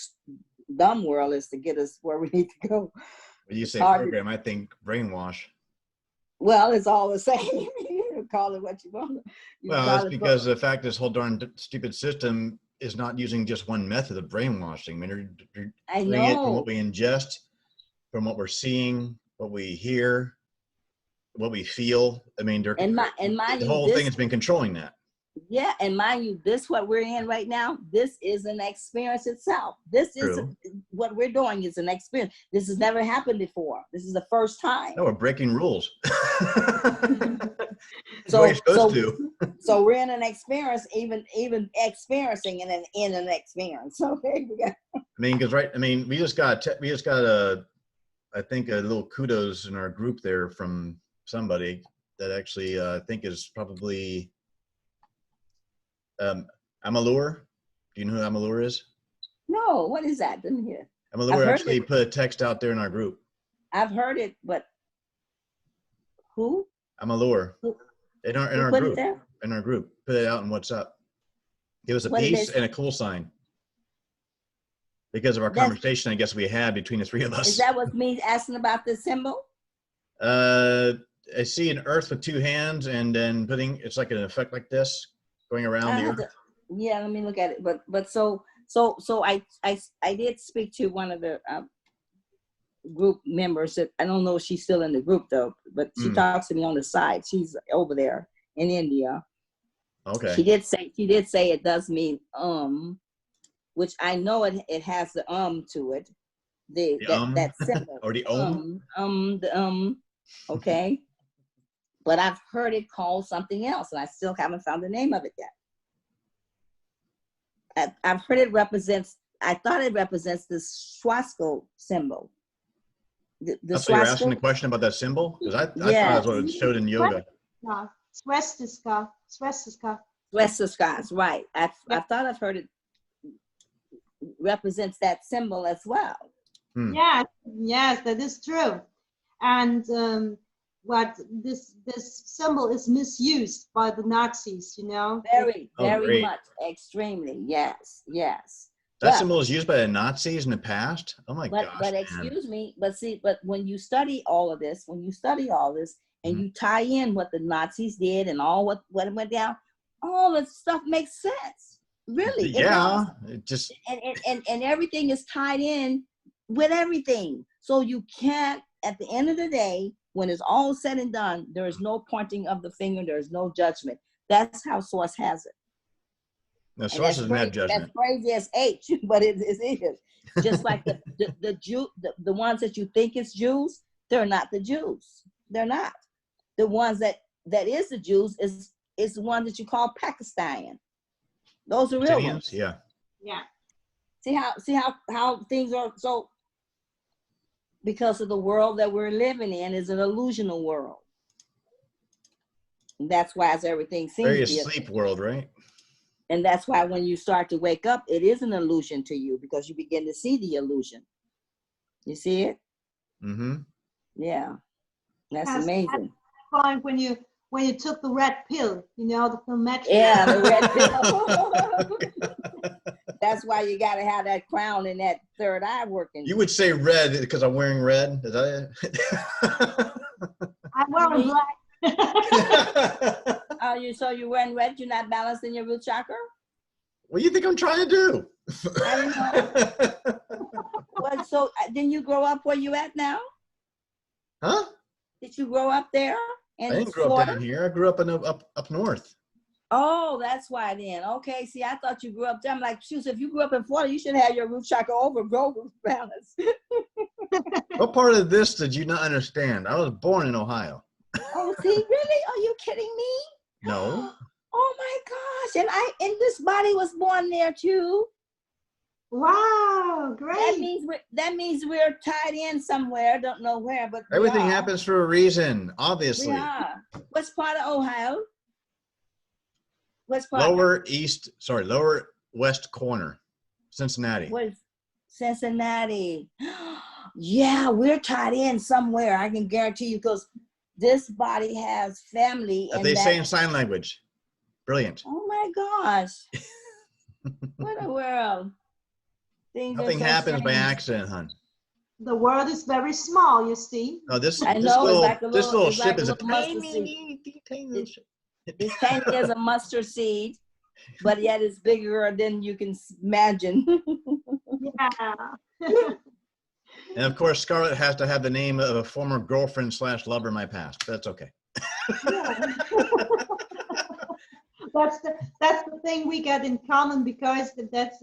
A: dumb world is to get us where we need to go.
B: When you say program, I think brainwash.
A: Well, it's all the same. You call it what you want.
B: Well, that's because the fact this whole darn stupid system is not using just one method of brainwashing. I mean, you're doing it from what we ingest, from what we're seeing, what we hear, what we feel. I mean, the whole thing has been controlling that.
A: Yeah, and mind you, this what we're in right now, this is an experience itself. This is what we're doing is an experience. This has never happened before. This is the first time.
B: No, we're breaking rules.
A: So we're in an experience, even experiencing in an experience. Okay,
B: I mean, because right, I mean, we just got a, I think a little kudos in our group there from somebody that actually I think is probably Amalur. Do you know who Amalur is?
A: No, what is that? Didn't hear.
B: Amalur actually put a text out there in our group.
A: I've heard it, but who?
B: Amalur. In our
A: Put
B: group.
A: it there?
B: In our group. Put it out in WhatsApp. Give us a peace and a cool sign. Because of our conversation, I guess we had between the three of us.
A: Is that what me asking about the symbol?
B: I see an earth with two hands, and then it's like an effect like this going around the earth.
A: Yeah, let me look at it. But so I did speak to one of the group members. That I don't know if she's still in the group though, but she talks to me on the side. She's over there in India.
B: Okay.
A: She did say it does mean which I know it has the to it. That symbol.
B: Or the
A: okay. But I've heard it called something else, and I still haven't found the name of it yet. I've heard it represents. I thought it represents the swastika symbol.
B: That's why you're asking the question about that symbol? Because I thought that's what it showed in yoga.
C: Swastika,
A: right. I thought I've heard it represents that symbol as well.
C: Yes, that is true. And what this symbol is misused by the Nazis, you know.
A: Very much, extremely. Yes.
B: That symbol is used by the Nazis in the past. Oh my gosh.
A: But excuse me, but when you study all of this, and you tie in what the Nazis did and all what went down, all this stuff makes sense. Really.
B: It just
A: and everything is tied in with everything. So you can't, at the end of the day, when it's all said and done, there is no pointing of the finger, there is no judgment. That's how Source has it.
B: No, Source doesn't have judgment.
A: That's crazy as H, but it is. Just like the ones that you think is Jews, they're not the Jews. They're not. The ones that is the Jews is the ones that you call Pakistan. Those are real ones.
C: Yeah.
A: See how things are so, because of the world that we're living in is an illusional world. And that's why everything seems
B: very asleep world, right?
A: And that's why when you start to wake up, it is an illusion to you because you begin to see the illusion. You see it?
B: Mm-hmm.
A: Yeah. That's amazing.
C: Like when you took the red pill, you know, the filmetric.
A: Yeah, the red pill. That's why you got to have that crown and that third eye working.
B: You would say red because I'm wearing red. Is that it?
C: I'm wearing black.
A: So you're wearing red, you're not balanced in your root chakra?
B: What do you think I'm trying to do?
A: I don't know. Well, so didn't you grow up where you at now?
B: Huh?
A: Did you grow up there?
B: I didn't grow up down here. I grew up up north.
A: Oh, that's why then. Okay, see, I thought you grew up there. I'm like, shoot, if you grew up in Florida, you should have your root chakra overgrown with balance.
B: What part of this did you not understand? I was born in Ohio.
A: Oh, see, really? Are you kidding me?
B: No.
A: Oh my gosh! And this body was born there too.
C: Wow, great.
A: That means we're tied in somewhere. Don't know where, but
B: everything happens for a reason. Obviously.
A: We are. What's part of Ohio? What's part?
B: Lower west corner, Cincinnati.
A: What is Cincinnati? Yeah, we're tied in somewhere. I can guarantee you, because this body has family.
B: They say in sign language. Brilliant.
A: Oh my gosh. What a world.
B: Nothing happens by accident, hon.
C: The world is very small, you see.
B: No, this little ship is a tiny little ship.
A: It's tiny as a mustard seed, but yet it's bigger than you can imagine.
C: Yeah.
B: And of course, Scarlet has to have the name of a former girlfriend / lover in my past. That's okay.
C: Yeah. That's the thing we got in common, because that's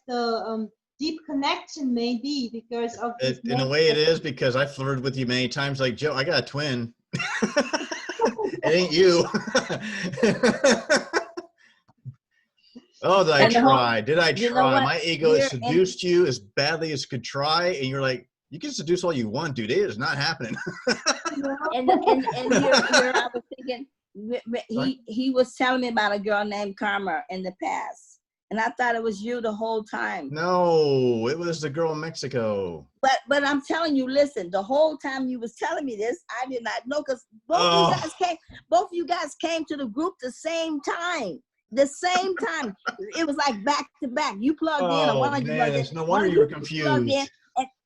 C: the deep connection, maybe, because of
B: in a way it is, because I flirted with you many times, like, Joe, I got a twin. It ain't you. Oh, did I
A: And the whole,
B: try? Did I
A: you know
B: try?
A: what?
B: My ego
A: Here in,
B: seduced you as badly as could try, and you're like, you can seduce all you want, dude. It is not happening.
A: and here I was thinking,
B: Sorry?
A: he was telling me about a girl named Karma in the past, and I thought it was you the whole time.
B: No, it was the girl in Mexico.
A: But I'm telling you, listen, the whole time you was telling me this, I did not know, because
B: Oh,
A: both of you guys came to the group the same time. The same time. It was like back to back. You plugged in, or
B: oh
A: one of you
B: man,
A: plugged in,
B: it's no
A: one
B: wonder
A: of
B: you were
A: you plugged in,
B: confused.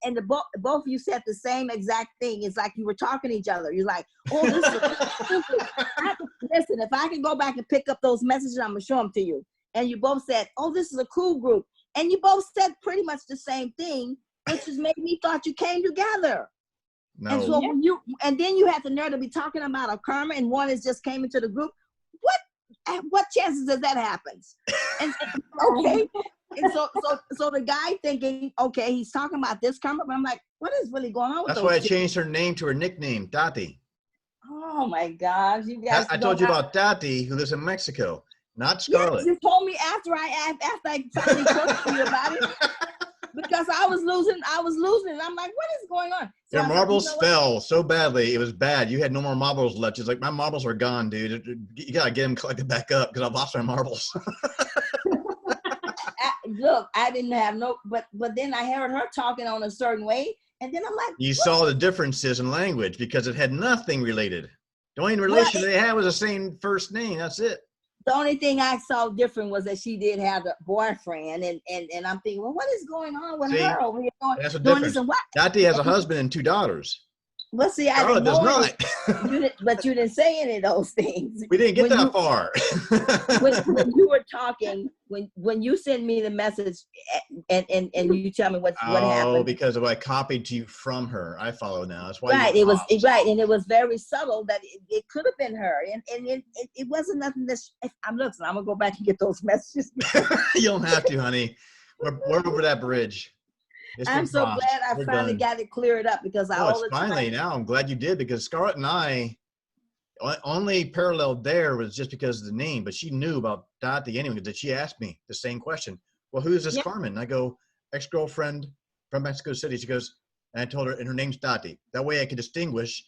A: and both of you said the same exact thing. It's like you were talking to each other. You're like, oh, this is listen, if I can go back and pick up those messages, I'm gonna show them to you. And you both said, oh, this is a cool group. And you both said pretty much the same thing, which just made me thought you came together. And
B: No,
A: so when you, and then you had the nerve to be talking about a karma, and one is just came into the group. What chances does that happen? And okay, and so the guy thinking, okay, he's talking about this karma, but I'm like, what is really going on with
B: that's
A: those
B: why I
A: two?
B: changed her name to her nickname, Tati.
A: Oh my gosh, you guys!
B: I told you about Tati, who lives in Mexico, not
A: Yes,
B: Scarlet.
A: you told me after I finally talked to you about it, because I was losing. And I'm like, what is going on? So
B: Your
A: I said,
B: marbles
A: you know what?
B: fell so badly, it was bad. You had no more marbles left. She's like, my marbles are gone, dude. You gotta get them collected back up because I've lost my marbles.
A: Look, I didn't have no, but then I heard her talking on a certain way, and then I'm like,
B: You saw the differences in language because it had nothing related. The only
A: well,
B: relation they had was the same first name. That's it.
A: the only thing I saw different was that she did have a boyfriend, and I'm thinking, well, what is going on with
B: See,
A: her over here
B: that's the
A: doing this
B: difference.
A: and what?
B: Tati has a husband and 2 daughters.
A: Well, see, I
B: Scarlet
A: didn't
B: does
A: know it.
B: not.
A: But you didn't say any of those things.
B: We didn't get
A: When
B: that
A: you,
B: far.
A: when you were talking, when you sent me the message, and you tell me what happened.
B: Because I copied you from her. I follow now. That's why
A: Right,
B: you
A: it was
B: lost.
A: right, and it was very subtle that it could have been her, and it wasn't nothing that I'm looking. I'm gonna go back and get those messages.
B: You don't have to, honey. We're over that bridge. It's
A: I'm
B: been
A: so
B: crossed.
A: glad I
B: We're
A: finally
B: done.
A: got it cleared up, because
B: Oh,
A: all
B: it's
A: the
B: finally
A: time.
B: now. I'm glad you did, because Scarlett and I only parallel there was just because of the name, but she knew about Dottie anyway, because she asked me the same question. Well, who is this Carmen? And I go, ex-girlfriend from Mexico City. She goes, and I told her, and her name's Dottie. That way I could distinguish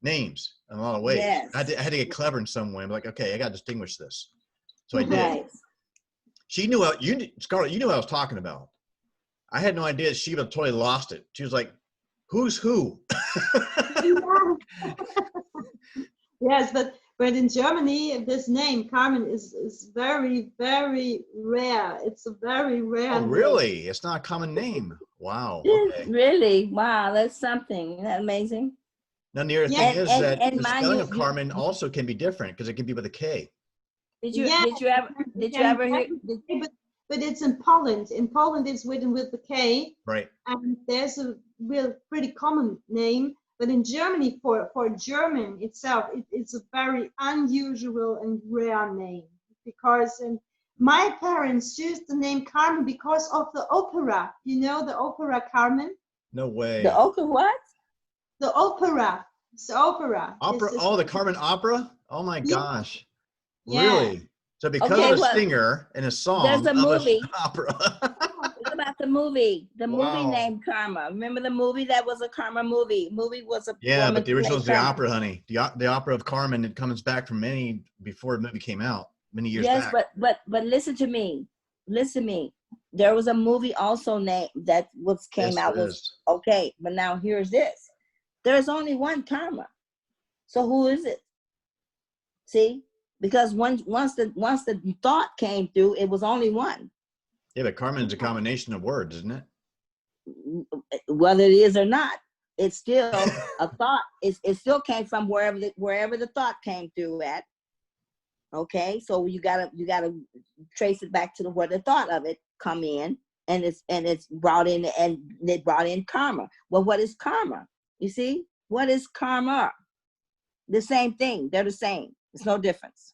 B: names in a lot of ways.
A: Yes.
B: I had to get clever in some way. I'm like, okay, I got to distinguish this. So I did.
A: Right.
B: She knew Scarlett, you knew what I was talking about. I had no idea Shiva totally lost it. She was like, who's who?
C: Yes, but in Germany, this name Carmen is very, very rare. It's a very rare
B: Oh,
C: name.
B: really? It's not a common name. Wow. Okay.
A: Really? Wow, that's something. Isn't that amazing?
B: Now, the other
C: Yeah.
B: thing is that
A: And
B: the spelling of Carmen also can be different because it can be with a K.
A: Did you
C: Yeah,
A: ever hear?
C: but it's in Poland. In Poland, it's written with the K.
B: Right.
C: And there's a real pretty common name. But in Germany, for German itself, it's a very unusual and rare name, because my parents choose the name Carmen because of the opera. You know the opera Carmen?
B: No way.
A: The opera what?
C: The opera. It's the opera.
B: Opera. Oh, the Carmen opera? Oh my gosh.
C: Yeah.
B: Really? So because of a singer and a song
A: there's a movie.
B: Opera.
A: What about the movie? The movie named Karma. Remember the movie that was a Karma movie? Movie was a
B: but the original is the opera, honey. The opera of Carmen. It comes back from before the movie came out, many years back.
A: Yes, but listen to me. Listen to me. There was a movie also named that came out was okay. But now here's this. There's only one Karma. So who is it? See? Because once the thought came through, it was only one.
B: Yeah, but Carmen's a combination of words, isn't it?
A: Whether it is or not, it's still a thought. It still came from wherever the thought came through at. Okay, so you gotta trace it back to where the thought of it come in, and it's brought in, and they brought in karma. Well, what is karma? You see, what is karma? The same thing. They're the same. It's no difference.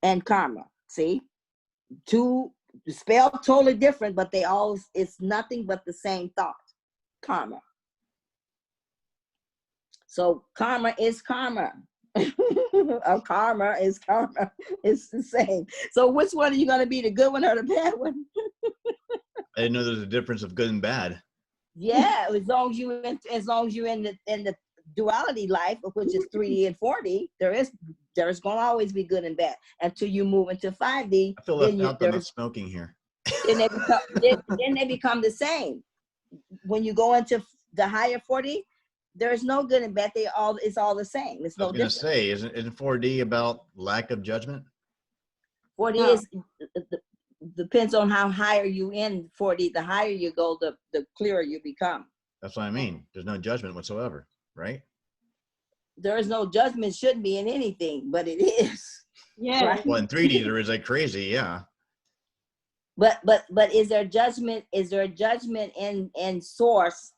A: And karma, see, two spelled totally different, but it's nothing but the same thought. Karma. So karma is karma. Of karma is karma. It's the same. So which one are you going to be, the good one or the bad one?
B: I didn't know there's a difference of good and bad.
A: Yeah, as long as you're in the duality life, which is 3D and 4D, there's going to always be good and bad until you move into 5D.
B: I feel left out. I'm not smoking here.
A: Then they become the same. When you go into the higher 4D, there's no good and bad. It's all the same. It's no different.
B: I was gonna say, isn't 4D about lack of judgment?
A: 4D is depends on how higher you in 4D. The higher you go, the clearer you become.
B: That's what I mean. There's no judgment whatsoever, right?
A: There is no judgment, shouldn't be in anything, but it is.
C: Yeah.
A: Right?
B: Well, in 3D there is like crazy, yeah.
A: But is there judgment? Is there a judgment in source,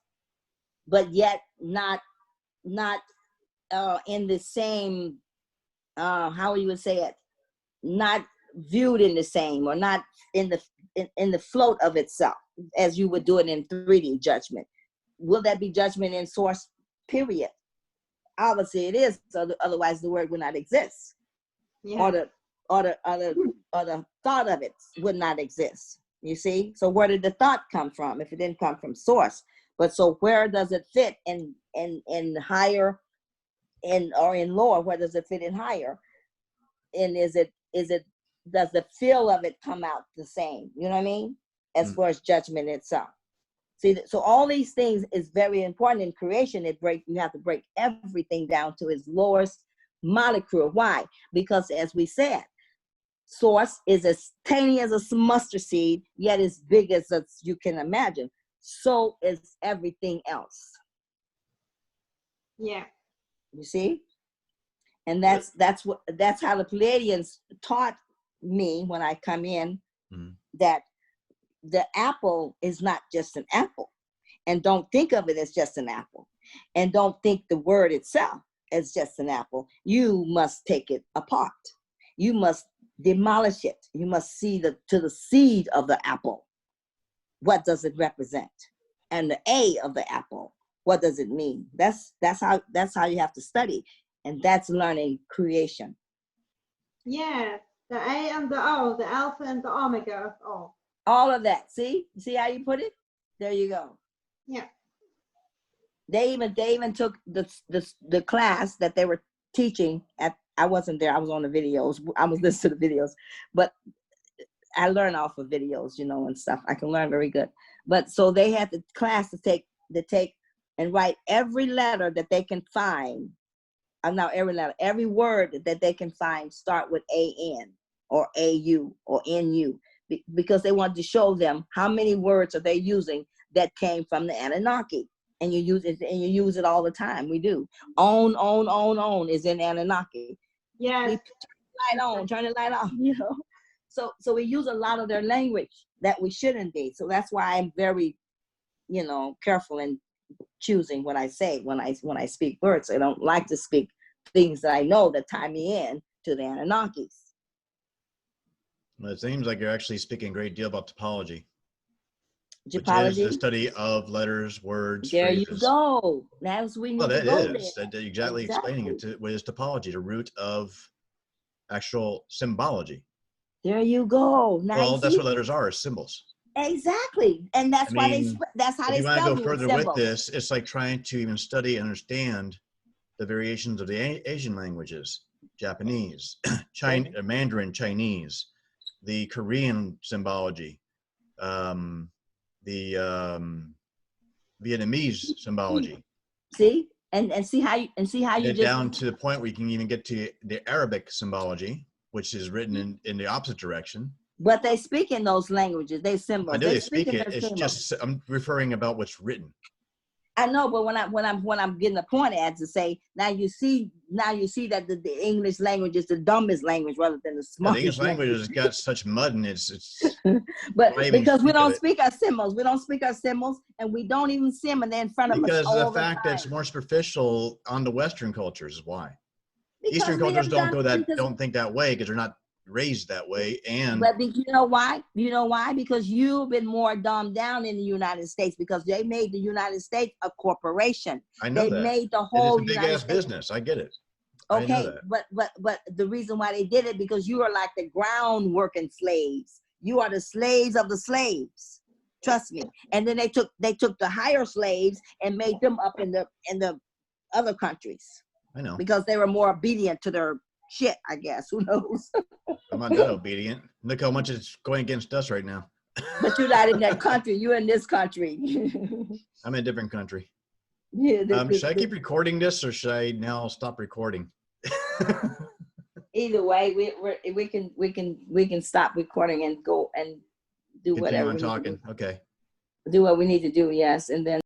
A: but yet not in the same how you would say it, not viewed in the same, or not in the float of itself as you would do it in 3D judgment? Will that be judgment in source? Period. Obviously, it is. So otherwise, the word would not exist,
C: Yeah.
A: or the thought of it would not exist. You see. So where did the thought come from? If it didn't come from source, but so where does it fit in higher, or in lower? Where does it fit in higher? And is it does the feel of it come out the same? You know what I mean? As far as judgment itself. See, so all these things is very important in creation. You have to break everything down to its lowest molecule. Why? Because as we said, source is as tiny as a mustard seed, yet as big as you can imagine. So is everything else.
C: Yeah.
A: You see? And that's how the Pleiadians taught me when I come in, that the apple is not just an apple, and don't think of it as just an apple, and don't think the word itself as just an apple. You must take it apart. You must demolish it. You must see to the seed of the apple. What does it represent? And the A of the apple, what does it mean? That's how you have to study, and that's learning creation.
C: Yeah. The A and the O, the alpha and the omega of all.
A: All of that. See how you put it? There you go.
C: Yeah.
A: They even took the class that they were teaching at. I wasn't there. I was on the videos. I was listening to the videos, but I learn off of videos, and stuff. I can learn very good. But so they had the class to take and write every letter that they can find. Every word that they can find start with AN or AU or NU, because they wanted to show them how many words are they using that came from the Anunnaki. And you use it all the time. We do. On is in Anunnaki.
C: Yes.
A: Turn the light on, So we use a lot of their language that we shouldn't be. So that's why I'm very, careful in choosing what I say when I speak words. I don't like to speak things that I know that tie me in to the Anunnakis.
B: Well, it seems like you're actually speaking a great deal about topology.
A: Topology?
B: Which is the study of letters, words,
A: there
B: phrases.
A: You go. That's we need to go there.
B: That exactly explaining it. What is topology? The root of actual symbology.
A: There you go. Now
B: well, that's what letters are, symbols.
A: Exactly, and that's how they spell.
B: If you want to go further with this, it's like trying to even study and understand the variations of the Asian languages, Japanese, Mandarin, Chinese, the Korean symbology, the Vietnamese symbology.
A: See, and see how you
B: get down to the point where you can even get to the Arabic symbology, which is written in the opposite direction.
A: But they speak in those languages. They symbols.
B: I know they speak it. It's
A: symbols.
B: just I'm referring about what's written.
A: I know, but when I'm getting the point at to say now you see that the English language is the dumbest language rather than the smartest.
B: The English language has got such mud in it. It's
A: but because we don't speak our symbols, and we don't even see them, and they're in front of us.
B: Because of the fact that it's more superficial on the Western cultures is why. Because Eastern cultures don't think that way because they're not raised that way. But
A: you know why? Because you've been more dumbed down in the United States because they made the United States a corporation.
B: I know
A: they
B: that.
A: Made the whole
B: United States a big ass business. I get it. I didn't know
A: Okay,
B: that.
A: but the reason why they did it, because you are like the ground working slaves. You are the slaves of the slaves. Trust me. And then they took the higher slaves and made them up in the other countries
B: I know.
A: because they were more obedient to their shit, I guess. Who knows?
B: I'm not that obedient. Look how much it's going against us right now.
A: But you're not in that country. You're in this country.
B: I'm in a different country.
A: Yeah,
B: Should I keep recording this, or should I now stop recording?
A: either way, we can stop recording and go and do
B: Continue
A: whatever
B: on
A: we need to
B: talking.
A: do.
B: Okay.
A: Do what we need to do. Yes, and then.